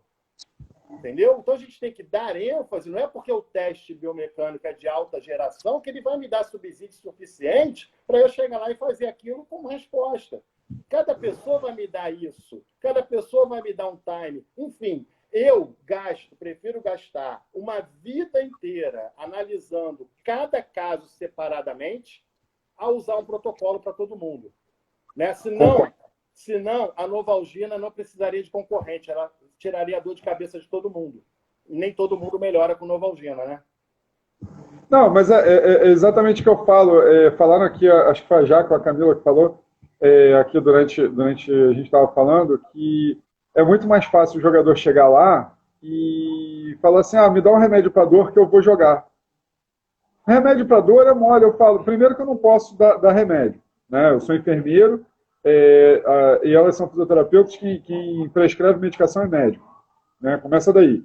Entendeu? Então, a gente tem que dar ênfase. Não é porque o teste biomecânico é de alta geração que ele vai me dar subsídio suficiente para eu chegar lá e fazer aquilo como resposta. Cada pessoa vai me dar isso. Cada pessoa vai me dar um time. Enfim, eu prefiro gastar uma vida inteira analisando cada caso separadamente a usar um protocolo para todo mundo. Né? Senão, a Novalgina não precisaria de concorrente, ela tiraria a dor de cabeça de todo mundo. E nem todo mundo melhora com Novalgina, né? Não, mas é exatamente o que eu falo. Falaram aqui, acho que foi a Jaco, a Camila que falou, aqui durante a gente estava falando, que é muito mais fácil o jogador chegar lá e falar assim, me dá um remédio para dor que eu vou jogar. Remédio para dor é mole, eu falo, primeiro que eu não posso dar remédio, né? Eu sou enfermeiro, e elas são fisioterapeutas que quem prescreve medicação é médico, né? Começa daí.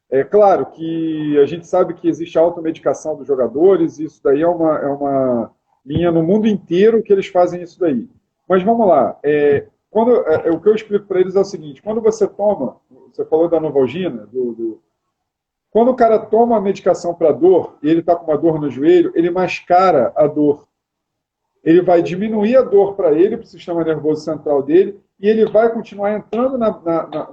É claro que a gente sabe que existe automedicação dos jogadores, e isso daí é uma linha no mundo inteiro que eles fazem isso daí. Mas vamos lá, o que eu explico para eles é o seguinte, quando você toma, você falou da Novalgina, quando o cara toma a medicação para dor, e ele está com uma dor no joelho, ele mascara a dor. Ele vai diminuir a dor para ele, para o sistema nervoso central dele, e ele vai continuar entrando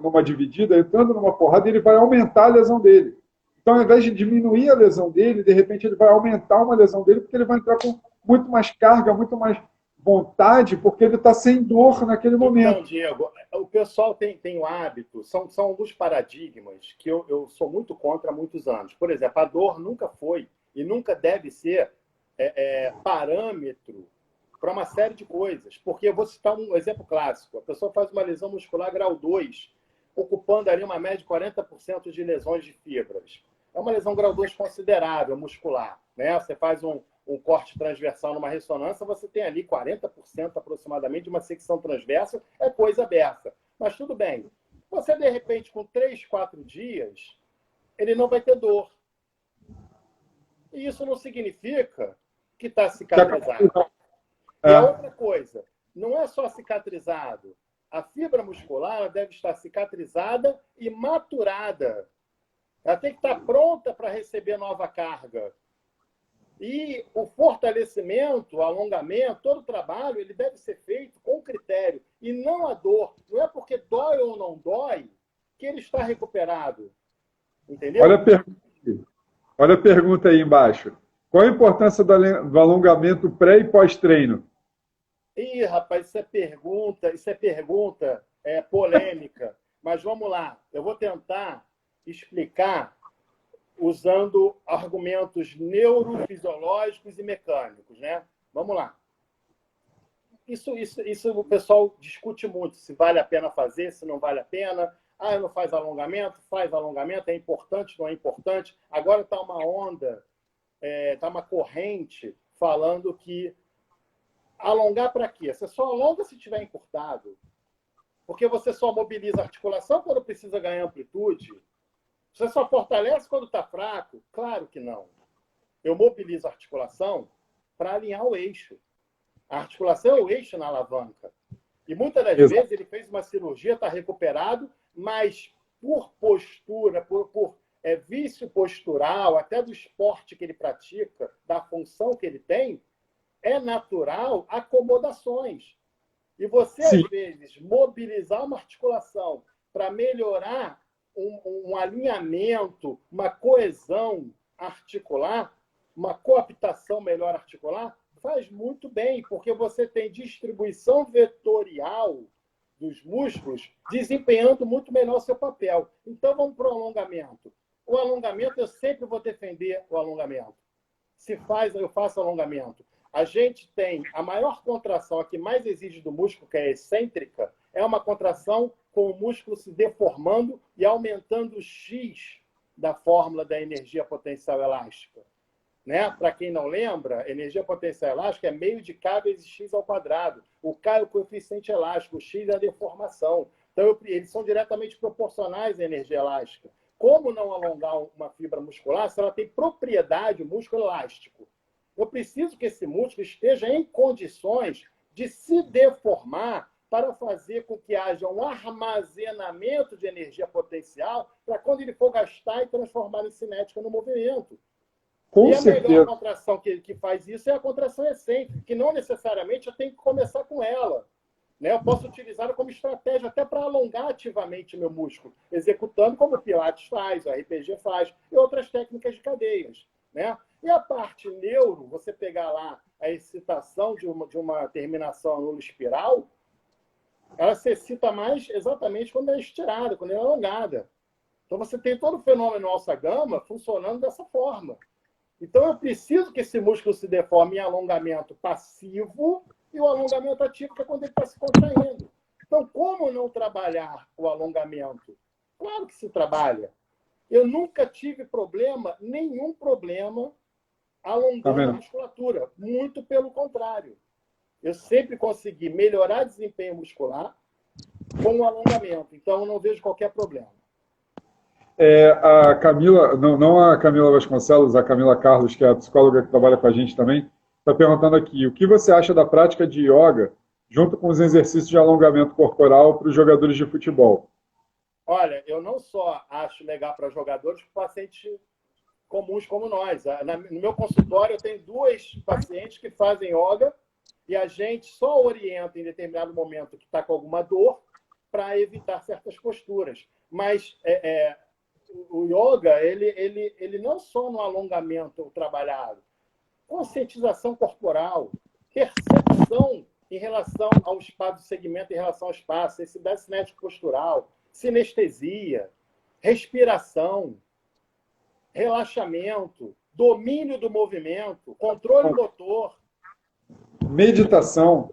numa dividida, entrando numa porrada, e ele vai aumentar a lesão dele. Então, ao invés de diminuir a lesão dele, de repente ele vai aumentar uma lesão dele, porque ele vai entrar com muito mais carga, muito mais vontade, porque ele está sem dor naquele momento. Então, Diego, o pessoal tem o hábito, são alguns paradigmas que eu sou muito contra há muitos anos. Por exemplo, a dor nunca foi e nunca deve ser parâmetro para uma série de coisas. Porque eu vou citar um exemplo clássico. A pessoa faz uma lesão muscular grau 2, ocupando ali uma média de 40% de lesões de fibras. É uma lesão grau 2 considerável, muscular. Né? Você faz um corte transversal numa ressonância, você tem ali 40% aproximadamente de uma secção transversa, é coisa aberta. Mas tudo bem. Você, de repente, com 3, 4 dias, ele não vai ter dor. E isso não significa que está cicatrizado. E a outra coisa, não é só cicatrizado. A fibra muscular deve estar cicatrizada e maturada. Ela tem que estar pronta para receber nova carga. E o fortalecimento, o alongamento, todo o trabalho, ele deve ser feito com critério. E não a dor. Não é porque dói ou não dói que ele está recuperado. Entendeu? Olha a pergunta aí embaixo. Qual a importância do alongamento pré e pós-treino? Ih, rapaz, isso é pergunta polêmica. Mas vamos lá. Eu vou tentar explicar usando argumentos neurofisiológicos e mecânicos, né? Vamos lá. Isso o pessoal discute muito, se vale a pena fazer, se não vale a pena. Não faz alongamento, é importante, não é importante. Agora está uma onda, está uma corrente falando que alongar para quê? Você só alonga se tiver encurtado. Porque você só mobiliza a articulação quando precisa ganhar amplitude. Você só fortalece quando está fraco? Claro que não. Eu mobilizo a articulação para alinhar o eixo. A articulação é o eixo na alavanca. E muitas das vezes ele fez uma cirurgia, está recuperado, mas por postura, por vício postural, até do esporte que ele pratica, da função que ele tem, é natural acomodações. E você, Sim. às vezes, mobilizar uma articulação para melhorar um alinhamento, uma coesão articular, uma coaptação melhor articular, faz muito bem, porque você tem distribuição vetorial dos músculos desempenhando muito melhor o seu papel. Então, vamos para o alongamento. O alongamento, eu sempre vou defender o alongamento. Eu faço alongamento. A gente tem a maior contração, a que mais exige do músculo, que é a excêntrica, é uma contração com o músculo se deformando e aumentando o X da fórmula da energia potencial elástica. Né? Para quem não lembra, energia potencial elástica é meio de K vezes X ao quadrado. O K é o coeficiente elástico, o X é a deformação. Então, eles são diretamente proporcionais à energia elástica. Como não alongar uma fibra muscular se ela tem propriedade, o músculo elástico? Eu preciso que esse músculo esteja em condições de se deformar para fazer com que haja um armazenamento de energia potencial para quando ele for gastar e transformar em cinética no movimento. Com e a certeza. melhor contração que faz isso é a contração excêntrica, que não necessariamente eu tenho que começar com ela. Né? Eu posso utilizá-la como estratégia até para alongar ativamente o meu músculo, executando como o Pilates faz, o RPG faz, e outras técnicas de cadeias. Né? E a parte neuro, você pegar lá a excitação de uma terminação anula espiral, ela se excita mais exatamente quando é estirada, quando é alongada. Então você tem todo o fenômeno alça-gama funcionando dessa forma. Então eu preciso que esse músculo se deforme em alongamento passivo e o alongamento ativo, que é quando ele está se contraindo. Então, como não trabalhar o alongamento? Claro que se trabalha. Eu nunca tive nenhum problema alongando a musculatura. Muito pelo contrário. Eu sempre consegui melhorar desempenho muscular com o alongamento. Então, eu não vejo qualquer problema. A Camila, não a Camila Vasconcelos, a Camila Carlos, que é a psicóloga que trabalha com a gente também, está perguntando aqui, o que você acha da prática de yoga junto com os exercícios de alongamento corporal para os jogadores de futebol? Olha, eu não só acho legal para jogadores, para pacientes comuns como nós. No meu consultório, eu tenho 2 pacientes que fazem yoga e a gente só orienta em determinado momento que está com alguma dor para evitar certas posturas. Mas o yoga, ele não só no alongamento trabalhado, conscientização corporal, percepção em relação ao espaço, segmento em relação ao espaço, sensibilidade cinética postural, sinestesia, respiração, relaxamento, domínio do movimento, controle motor. Meditação.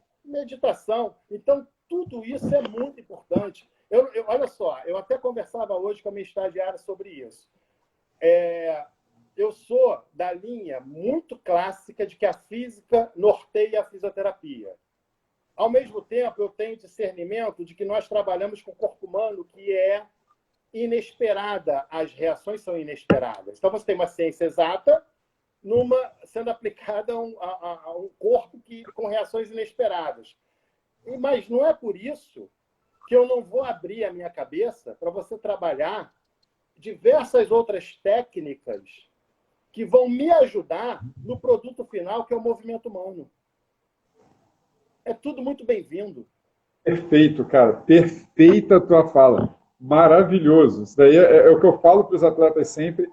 Então, tudo isso é muito importante. Olha só, eu até conversava hoje com a minha estagiária sobre isso. Eu sou da linha muito clássica de que a física norteia a fisioterapia. Ao mesmo tempo, eu tenho discernimento de que nós trabalhamos com o corpo humano que é inesperada, as reações são inesperadas. Então, você tem uma ciência exata sendo aplicada a um corpo com reações inesperadas. Mas não é por isso que eu não vou abrir a minha cabeça para você trabalhar diversas outras técnicas que vão me ajudar no produto final, que é o movimento humano. É tudo muito bem-vindo. Perfeito, cara. Perfeita a tua fala. Maravilhoso. Isso daí é o que eu falo para os atletas sempre,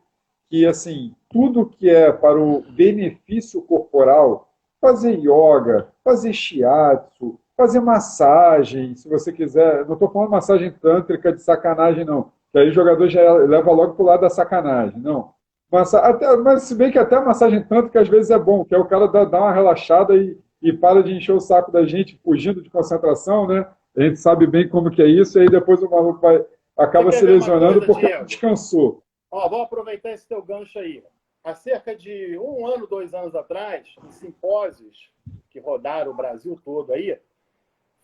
que assim, tudo que é para o benefício corporal, fazer yoga, fazer shiatsu, fazer massagem, se você quiser, não estou falando massagem tântrica de sacanagem, não, que aí o jogador já leva logo para o lado da sacanagem, não. Mas se bem que até a massagem tântrica às vezes é bom, que é o cara dar uma relaxada e para de encher o saco da gente fugindo de concentração, né? A gente sabe bem como que é isso, e aí depois o maluco acaba se lesionando porque não descansou. Vou aproveitar esse teu gancho aí. Há cerca de 1 ano, 2 anos atrás, em simpósios que rodaram o Brasil todo aí,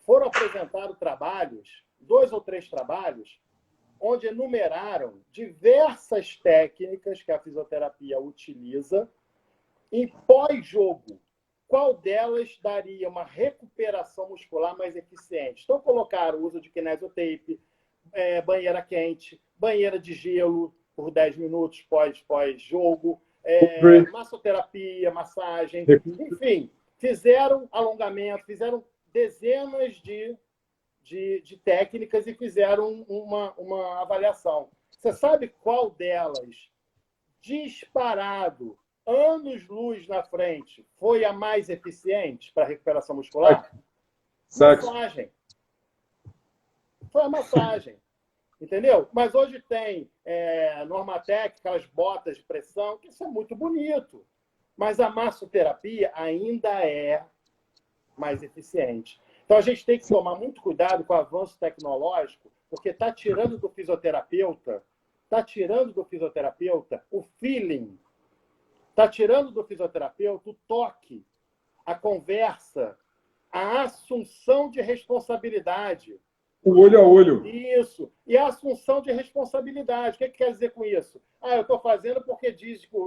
foram apresentados trabalhos, 2 ou 3 trabalhos, onde enumeraram diversas técnicas que a fisioterapia utiliza em pós-jogo. Qual delas daria uma recuperação muscular mais eficiente? Então, colocaram o uso de kinesiotape, banheira quente, banheira de gelo por 10 minutos pós-jogo, massoterapia, massagem, enfim, fizeram alongamento, fizeram dezenas de técnicas e fizeram uma avaliação. Você sabe qual delas, disparado, anos-luz na frente, foi a mais eficiente para a recuperação muscular? Massagem. Foi a massagem. Entendeu? Mas hoje tem Normatec, aquelas botas de pressão, que isso é muito bonito. Mas a massoterapia ainda é mais eficiente. Então, a gente tem que tomar muito cuidado com o avanço tecnológico, porque está tirando do fisioterapeuta o feeling, está tirando do fisioterapeuta o toque, a conversa, a assunção de responsabilidade. O olho a olho. Isso. E a assunção de responsabilidade. O que quer dizer com isso? Eu estou fazendo porque diz que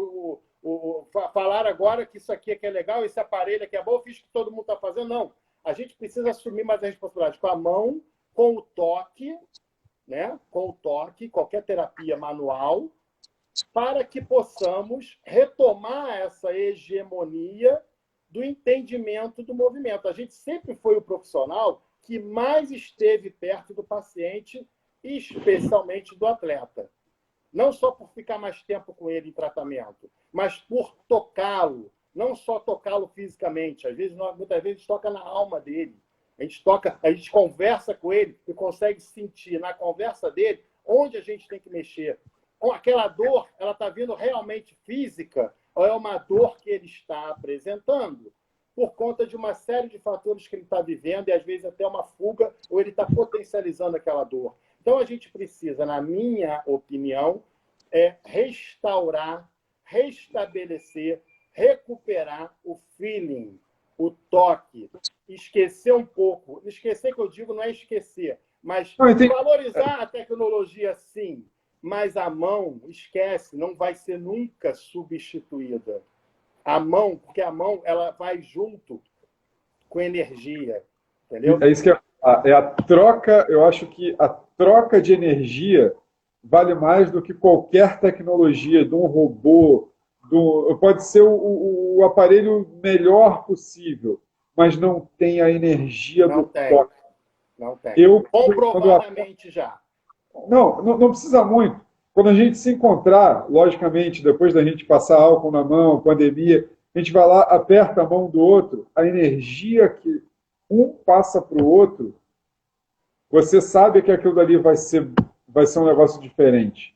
falar agora que isso aqui é que é legal, esse aparelho aqui é bom, eu fiz o que todo mundo está fazendo. Não. A gente precisa assumir mais a responsabilidade com a mão, com o toque, né? Com o toque, qualquer terapia manual, para que possamos retomar essa hegemonia do entendimento do movimento. A gente sempre foi o profissional que mais esteve perto do paciente, especialmente do atleta. Não só por ficar mais tempo com ele em tratamento, mas por tocá-lo. Não só tocá-lo fisicamente. Muitas vezes toca na alma dele. A gente conversa com ele e consegue sentir na conversa dele onde a gente tem que mexer. Aquela dor, ela está vindo realmente física ou é uma dor que ele está apresentando por conta de uma série de fatores que ele está vivendo e, às vezes, até uma fuga, ou ele está potencializando aquela dor. Então, a gente precisa, na minha opinião, restaurar, restabelecer, recuperar o feeling, o toque, esquecer um pouco. Esquecer, que eu digo, não é esquecer, mas valorizar a tecnologia, sim, mas a mão, esquece, não vai ser nunca substituída. A mão, porque a mão ela vai junto com energia, entendeu? É isso que é a troca. Eu acho que a troca de energia vale mais do que qualquer tecnologia, de um robô, pode ser o aparelho melhor possível, mas não tem a energia do toque. Não tem. Comprovadamente já. Não precisa muito. Quando a gente se encontrar, logicamente, depois da gente passar álcool na mão, pandemia, a gente vai lá, aperta a mão do outro, a energia que um passa para o outro, você sabe que aquilo dali vai ser um negócio diferente.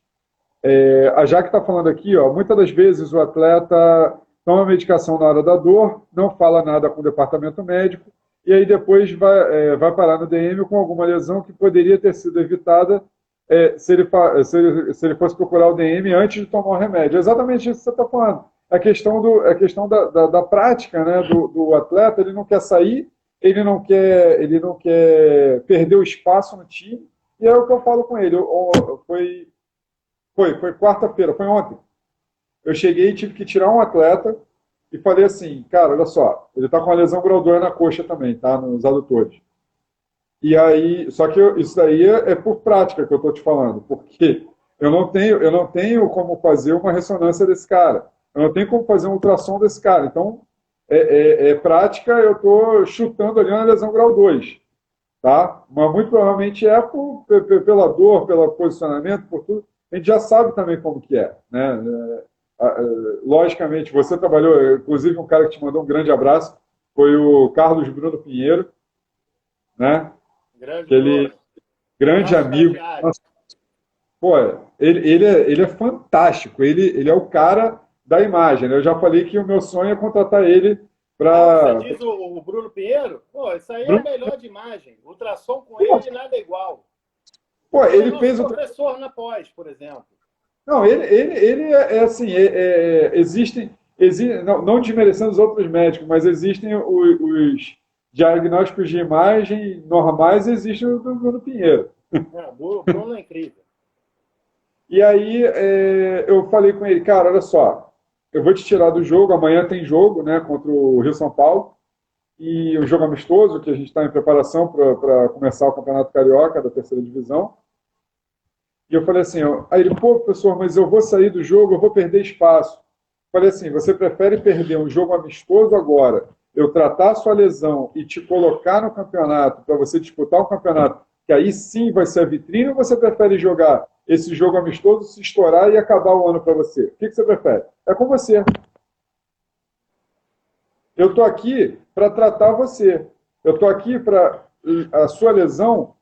A Jaque está falando aqui, muitas das vezes o atleta toma medicação na hora da dor, não fala nada com o departamento médico, e aí depois vai parar no DM com alguma lesão que poderia ter sido evitada se ele fosse procurar o DM antes de tomar o remédio. É exatamente isso que você está falando. A questão da prática, né, do atleta, ele não quer sair, ele não quer perder o espaço no time, e é o que eu falo com ele. Foi quarta-feira, foi ontem. Eu cheguei e tive que tirar um atleta e falei assim, cara, olha só, ele está com uma lesão grau 2 na coxa também, tá? Nos adutores. E aí, só que isso daí é por prática que eu estou te falando, porque eu não tenho como fazer uma ressonância desse cara, eu não tenho como fazer um ultrassom desse cara. Então, prática, eu estou chutando ali uma lesão grau 2. Tá? Mas muito provavelmente pela dor, pelo posicionamento, por tudo. A gente já sabe também como que é, né? Logicamente, você trabalhou, inclusive um cara que te mandou um grande abraço, foi o Carlos Bruno Pinheiro, né? Grande amigo. Nossa, pô, ele é fantástico, ele é o cara da imagem, né? Eu já falei que o meu sonho é contratar ele para... Você diz o Bruno Pinheiro? Pô, isso aí é o melhor de imagem. Ultrassom com ele, nada igual. Pô, ele fez o professor na pós, por exemplo. Não, ele assim, existem, não desmerecendo os outros médicos, mas existem os diagnósticos de imagem normais, existem o do Bruno Pinheiro. O Bruno é incrível. E aí eu falei com ele, cara, olha só, eu vou te tirar do jogo, amanhã tem jogo, né, contra o Rio São Paulo, e o jogo amistoso, que a gente está em preparação para começar o Campeonato Carioca da terceira divisão. E eu falei assim, aí ele, pô, professor, mas eu vou sair do jogo, eu vou perder espaço. Falei assim, você prefere perder um jogo amistoso agora, eu tratar a sua lesão e te colocar no campeonato, para você disputar o campeonato, que aí sim vai ser a vitrine, ou você prefere jogar esse jogo amistoso, se estourar e acabar o ano para você? O que você prefere? É com você. Eu estou aqui para tratar você. Eu estou aqui para a sua lesão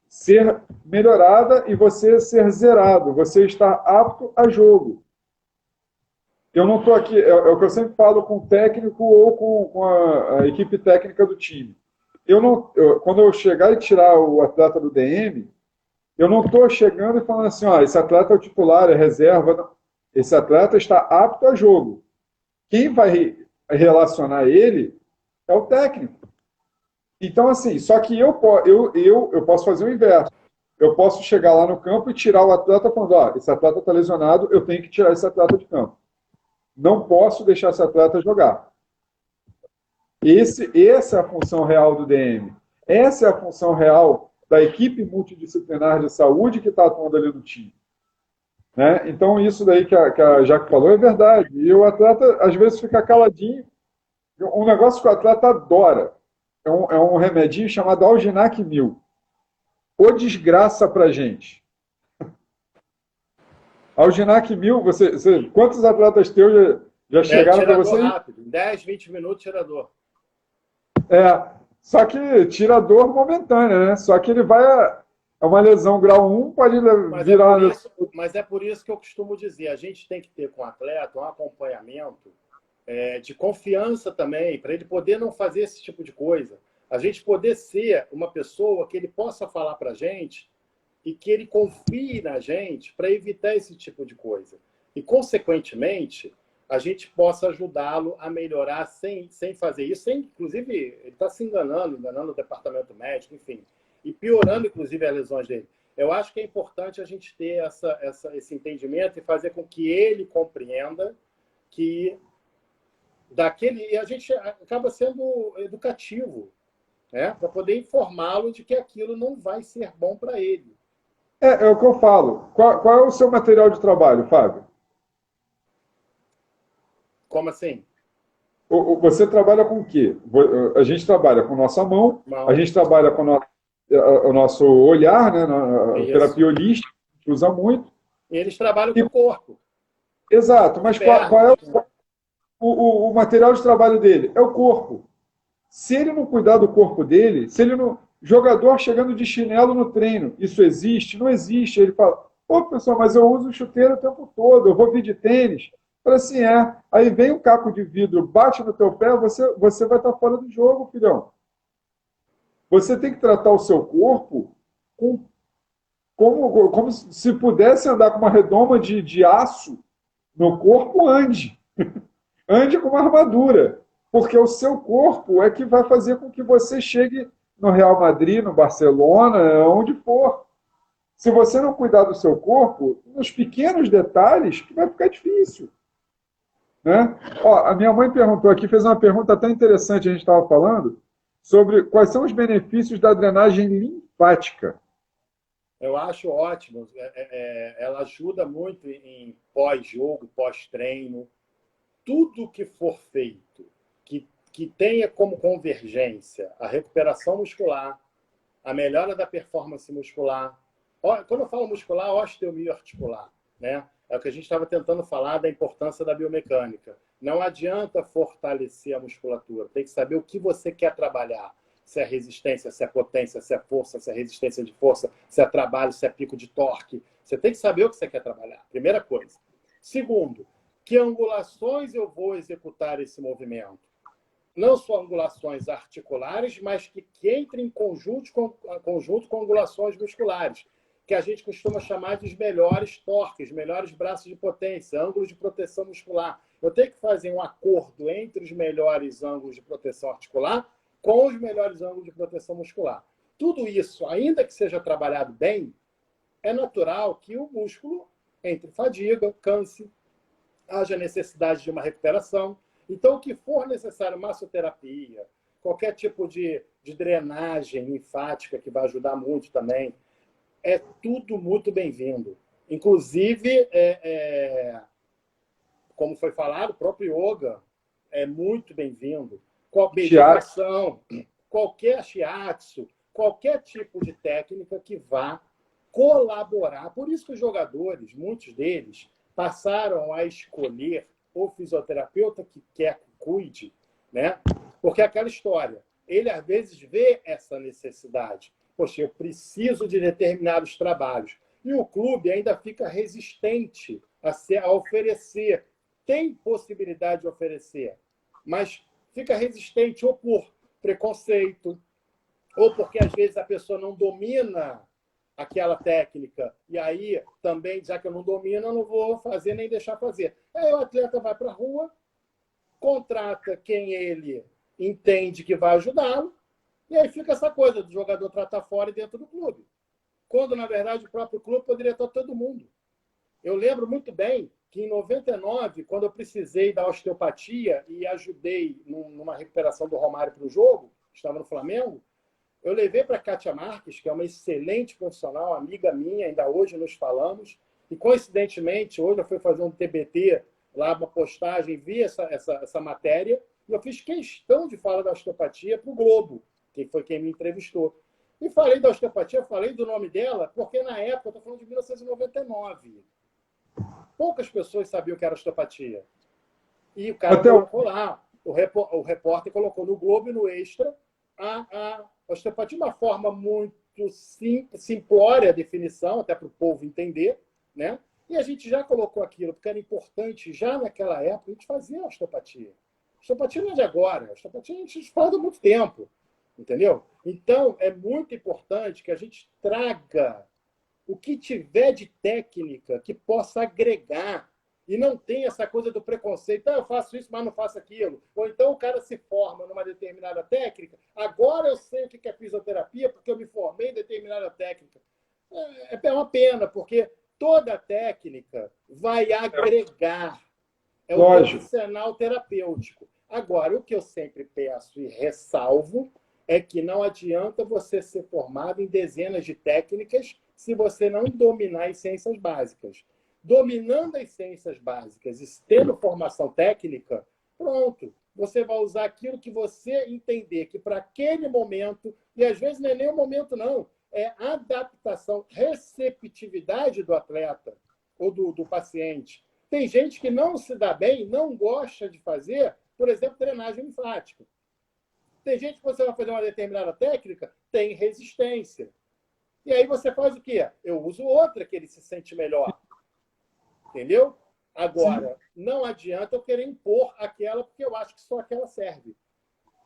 ser melhorada e você ser zerado. Você está apto a jogo. Eu não estou aqui, é o que eu sempre falo com o técnico ou com a equipe técnica do time. Quando eu chegar e tirar o atleta do DM, eu não estou chegando e falando assim, ó, esse atleta é o titular, é reserva. Não. Esse atleta está apto a jogo. Quem vai relacionar ele é o técnico. Então, assim, só que eu posso fazer o inverso. Eu posso chegar lá no campo e tirar o atleta falando, ó, esse atleta está lesionado, eu tenho que tirar esse atleta de campo. Não posso deixar esse atleta jogar. Essa é a função real do DM. Essa é a função real da equipe multidisciplinar de saúde que está atuando ali no time. Né? Então, isso daí que a Jaque falou é verdade. E o atleta, às vezes, fica caladinho. Um negócio que o atleta adora é um remedinho chamado Alginac 1000. Ô desgraça pra gente. Alginac 1000, quantos atletas teus já chegaram para Tirador você? rápido, em 10, 20 minutos, tirador. Só que tira a dor momentânea, né? Só que ele vai. É uma lesão grau 1, pode virar uma lesão. Mas é por isso que eu costumo dizer, a gente tem que ter com o atleta um acompanhamento de confiança também, para ele poder não fazer esse tipo de coisa. A gente poder ser uma pessoa que ele possa falar para a gente e que ele confie na gente para evitar esse tipo de coisa. E, consequentemente, a gente possa ajudá-lo a melhorar sem fazer isso, inclusive, ele está se enganando o departamento médico, enfim, e piorando, inclusive, as lesões dele. Eu acho que é importante a gente ter esse entendimento e fazer com que ele compreenda que e a gente acaba sendo educativo, né? Para poder informá-lo de que aquilo não vai ser bom para ele. É o que eu falo. Qual é o seu material de trabalho, Fábio? Como assim? Você trabalha com o quê? A gente trabalha com nossa mão, a gente trabalha com o nosso olhar, né, na terapia holística, a gente usa muito. E eles trabalham com o corpo. Exato, mas qual é o material de trabalho dele? É o corpo. Se ele não cuidar do corpo dele, se ele não. Jogador chegando de chinelo no treino, isso existe? Não existe. Ele fala, pô, pessoal, mas eu uso chuteiro o tempo todo, eu vou vir de tênis. Fala assim, Aí vem um caco de vidro, bate no teu pé, você vai estar fora do jogo, filhão. Você tem que tratar o seu corpo como se pudesse andar com uma redoma de aço no corpo, ande. Ande com uma armadura. Porque o seu corpo é que vai fazer com que você chegue no Real Madrid, no Barcelona, onde for. Se você não cuidar do seu corpo, nos pequenos detalhes, que vai ficar difícil. Né? A minha mãe perguntou aqui, fez uma pergunta até interessante, a gente estava falando, sobre quais são os benefícios da drenagem linfática. Eu acho ótimo. Ela ajuda muito em pós-jogo, pós-treino. Tudo que for feito, que tenha como convergência a recuperação muscular, a melhora da performance muscular. Quando eu falo muscular, osteomioarticular, né? É o que a gente estava tentando falar da importância da biomecânica. Não adianta fortalecer a musculatura, tem que saber o que você quer trabalhar. Se é resistência, se é potência, se é força, se é resistência de força, se é trabalho, se é pico de torque. Você tem que saber o que você quer trabalhar, primeira coisa. Segundo, que angulações eu vou executar esse movimento? Não só angulações articulares, mas que entrem em conjunto com angulações musculares, que a gente costuma chamar de melhores torques, melhores braços de potência, ângulos de proteção muscular. Eu tenho que fazer um acordo entre os melhores ângulos de proteção articular com os melhores ângulos de proteção muscular. Tudo isso, ainda que seja trabalhado bem, é natural que o músculo entre fadiga, câncer, haja necessidade de uma recuperação. Então, o que for necessário, massoterapia, qualquer tipo de drenagem linfática, que vai ajudar muito também, é tudo muito bem-vindo. Inclusive, como foi falado, o próprio yoga é muito bem-vindo. Meditação, qualquer shiatsu, qualquer tipo de técnica que vá colaborar. Por isso que os jogadores, muitos deles, passaram a escolher o fisioterapeuta que quer que cuide, né? Porque é aquela história, ele às vezes vê essa necessidade. Poxa, eu preciso de determinados trabalhos. E o clube ainda fica resistente a oferecer. Tem possibilidade de oferecer, mas fica resistente ou por preconceito, ou porque às vezes a pessoa não domina aquela técnica, e aí também, já que eu não domino, eu não vou fazer nem deixar fazer. Aí o atleta vai para a rua, contrata quem ele entende que vai ajudá-lo, e aí fica essa coisa do jogador tratar fora e dentro do clube. Quando, na verdade, o próprio clube poderia estar todo mundo. Eu lembro muito bem que em 99, quando eu precisei da osteopatia e ajudei numa recuperação do Romário para o jogo, estava no Flamengo, eu levei para a Kátia Marques, que é uma excelente profissional, amiga minha, ainda hoje nos falamos, e coincidentemente, hoje eu fui fazer um TBT, lá uma postagem, vi essa matéria, e eu fiz questão de falar da osteopatia para o Globo, que foi quem me entrevistou. E falei da osteopatia, falei do nome dela, porque na época, eu estou falando de 1999, poucas pessoas sabiam o que era osteopatia. E o cara colocou lá, o repórter colocou no Globo e no Extra a osteopatia, uma forma muito simplória a definição, até para o povo entender, né? E a gente já colocou aquilo, porque era importante, já naquela época, a gente fazia osteopatia. Osteopatia não é de agora, osteopatia a gente faz há muito tempo, entendeu? Então, é muito importante que a gente traga o que tiver de técnica que possa agregar e não tem essa coisa do preconceito. Eu faço isso, mas não faço aquilo. Ou então o cara se forma numa determinada técnica. Agora eu sei o que é fisioterapia porque eu me formei em determinada técnica. É uma pena, porque toda técnica vai agregar. É o profissional terapêutico. Agora, o que eu sempre peço e ressalvo é que não adianta você ser formado em dezenas de técnicas se você não dominar as ciências básicas. Dominando as ciências básicas e tendo formação técnica, pronto, você vai usar aquilo que você entender que para aquele momento, e às vezes não é nem o momento não, é adaptação, receptividade do atleta ou do paciente. Tem gente que não se dá bem, não gosta de fazer, por exemplo, drenagem linfática. Tem gente que você vai fazer uma determinada técnica, tem resistência. E aí você faz o quê? Eu uso outra que ele se sente melhor. Entendeu? Agora, não adianta eu querer impor aquela, porque eu acho que só aquela serve.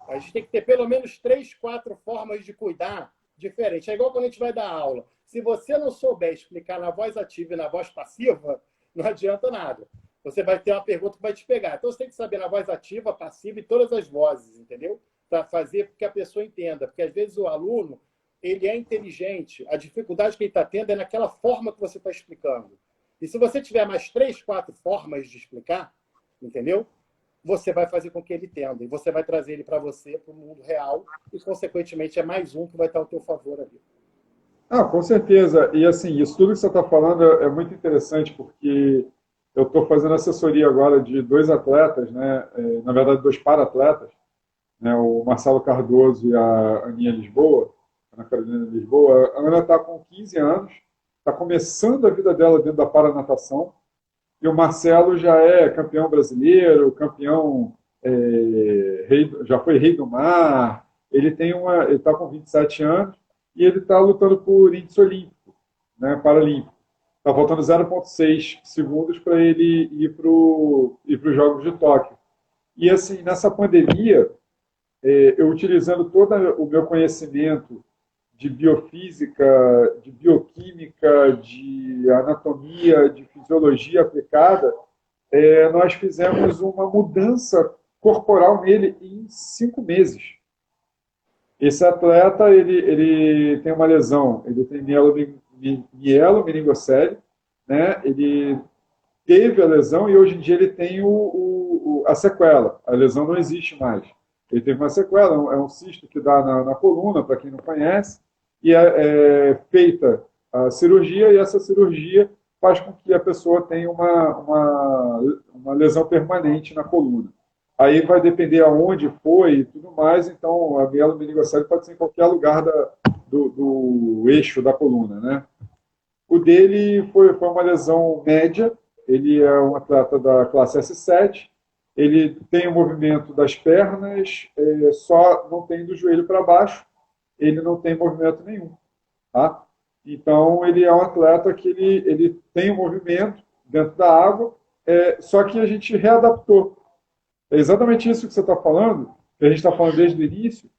A gente tem que ter pelo menos 3, 4 formas de cuidar diferentes. É igual quando a gente vai dar aula. Se você não souber explicar na voz ativa e na voz passiva, não adianta nada. Você vai ter uma pergunta que vai te pegar. Então, você tem que saber na voz ativa, passiva e todas as vozes, entendeu? Para fazer com que a pessoa entenda. Porque, às vezes, o aluno ele é inteligente. A dificuldade que ele está tendo é naquela forma que você está explicando. E se você tiver mais 3, 4 formas de explicar, entendeu? Você vai fazer com que ele entenda. E você vai trazer ele para você, para o mundo real. E, consequentemente, é mais um que vai estar ao teu favor ali. Com certeza. E, assim, isso tudo que você está falando é muito interessante, porque eu estou fazendo assessoria agora de 2 atletas, né? Na verdade, 2 para-atletas, né? O Marcelo Cardoso e a Aninha Lisboa, Ana Carolina Lisboa. A Ana está com 15 anos, está começando a vida dela dentro da paranatação, e o Marcelo já é campeão brasileiro, campeão, já foi rei do mar, ele está com 27 anos, e ele está lutando por índice olímpico, né, paralímpico. Está faltando 0,6 segundos para ele ir para os Jogos de Tóquio. E, assim, nessa pandemia, eu utilizando todo o meu conhecimento de biofísica, de bioquímica, de anatomia, de fisiologia aplicada, nós fizemos uma mudança corporal nele em 5 meses. Esse atleta, ele tem uma lesão, ele tem mielomeningocele, né? Ele teve a lesão e hoje em dia ele tem a sequela. A lesão não existe mais. Ele teve uma sequela, é um cisto que dá na coluna, para quem não conhece, e é feita a cirurgia, e essa cirurgia faz com que a pessoa tenha uma lesão permanente na coluna. Aí vai depender aonde foi e tudo mais, então a mielomeningocele pode ser em qualquer lugar do eixo da coluna, né? O dele foi uma lesão média, ele é um atleta da classe S7, ele tem o movimento das pernas, só não tem do joelho para baixo, ele não tem movimento nenhum. Tá? Então, ele é um atleta que ele tem um movimento dentro da água, só que a gente readaptou. É exatamente isso que você está falando, que a gente está falando desde o início,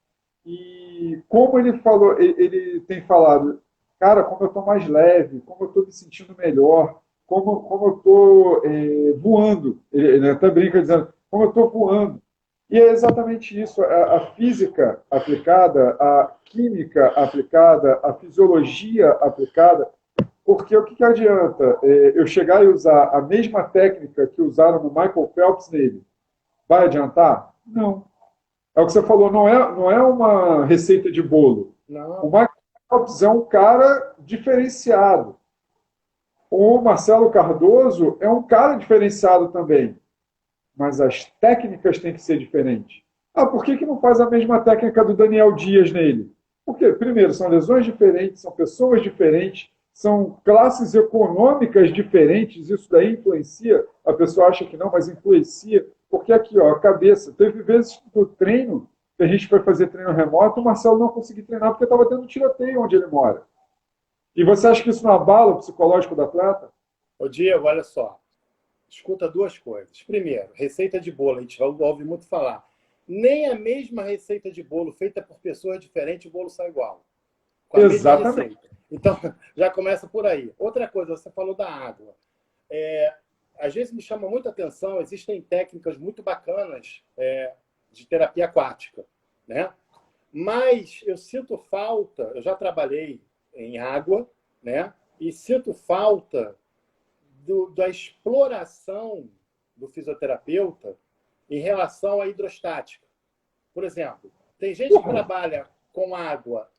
e como ele falou, ele tem falado, cara, como eu estou mais leve, como eu estou me sentindo melhor, como eu estou voando. Ele até brinca dizendo, como eu estou voando. E é exatamente isso, a física aplicada, a química aplicada, a fisiologia aplicada, porque o que adianta eu chegar e usar a mesma técnica que usaram no Michael Phelps nele? Vai adiantar? Não. É o que você falou, não é uma receita de bolo. Não. O Michael Phelps é um cara diferenciado. O Marcelo Cardoso é um cara diferenciado também. Mas as técnicas têm que ser diferentes. Ah, por que não faz a mesma técnica do Daniel Dias nele? Porque, primeiro, são lesões diferentes, são pessoas diferentes, são classes econômicas diferentes, isso daí influencia, a pessoa acha que não, mas influencia, porque aqui, ó, a cabeça, teve vezes do treino, que a gente foi fazer treino remoto, o Marcelo não conseguiu treinar porque estava tendo tiroteio onde ele mora. E você acha que isso não abala o psicológico do atleta? Ô, Diego, olha só. Escuta duas coisas. Primeiro, receita de bolo, a gente ouve muito falar. Nem a mesma receita de bolo feita por pessoas diferentes, o bolo sai igual. Com a Exatamente. mesma receita. Então, já começa por aí. Outra coisa, você falou da água. Às vezes me chama muita atenção, existem técnicas muito bacanas de terapia aquática, né? Mas eu sinto falta, eu já trabalhei em água, né? E sinto falta da exploração do fisioterapeuta em relação à hidrostática. Por exemplo, tem gente que trabalha com água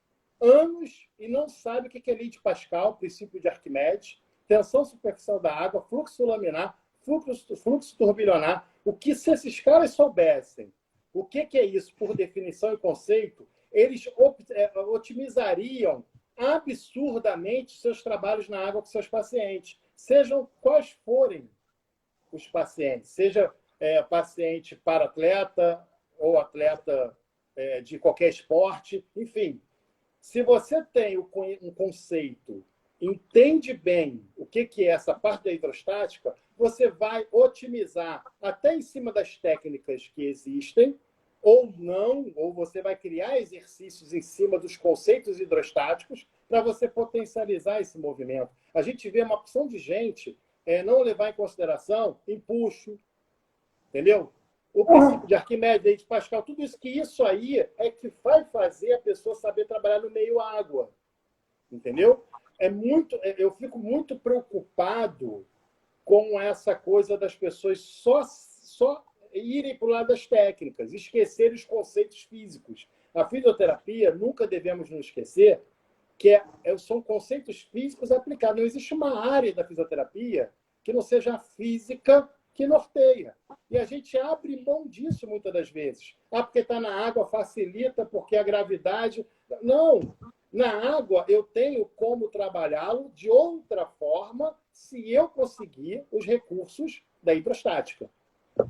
anos e não sabe o que é lei de Pascal, princípio de Arquimedes, tensão superficial da água, fluxo laminar, fluxo turbilionar. O que, se esses caras soubessem o que é isso por definição e conceito, eles otimizariam absurdamente seus trabalhos na água com seus pacientes, sejam quais forem os pacientes, seja paciente para atleta ou atleta de qualquer esporte, enfim. Se você tem um conceito, entende bem o que é essa parte da hidrostática, você vai otimizar até em cima das técnicas que existem, ou não, ou você vai criar exercícios em cima dos conceitos hidrostáticos para você potencializar esse movimento. A gente vê uma opção de gente não levar em consideração empuxo, entendeu? O princípio de Arquimedes, de Pascal, tudo isso, que isso aí é que vai fazer a pessoa saber trabalhar no meio água, entendeu? Eu fico muito preocupado com essa coisa das pessoas só irem para o lado das técnicas, esquecer os conceitos físicos. A fisioterapia, nunca devemos nos esquecer que são conceitos físicos aplicados. Não existe uma área da fisioterapia que não seja a física que norteia. E a gente abre mão disso muitas das vezes. Porque está na água, facilita, porque a gravidade... Não! Na água, eu tenho como trabalhá-lo de outra forma se eu conseguir os recursos da hidrostática.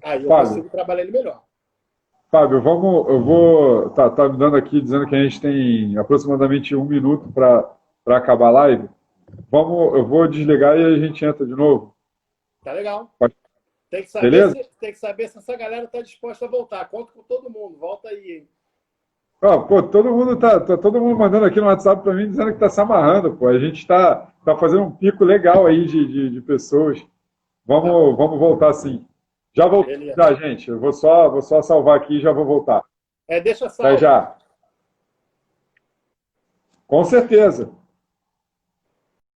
Aí eu consigo trabalhar ele melhor. Fábio, eu vou. Tá me dando aqui dizendo que a gente tem aproximadamente 1 minuto para acabar a live. Eu vou desligar e a gente entra de novo. Tá legal. Pode... Tem que saber se essa galera está disposta a voltar. Conta com todo mundo. Volta aí, hein? Todo mundo tá todo mundo mandando aqui no WhatsApp para mim dizendo que está se amarrando, pô. A gente tá fazendo um pico legal aí de pessoas. Vamos voltar sim. Já voltou, já, gente. Eu vou só salvar aqui e já vou voltar. Deixa salvo. Até já. Com certeza.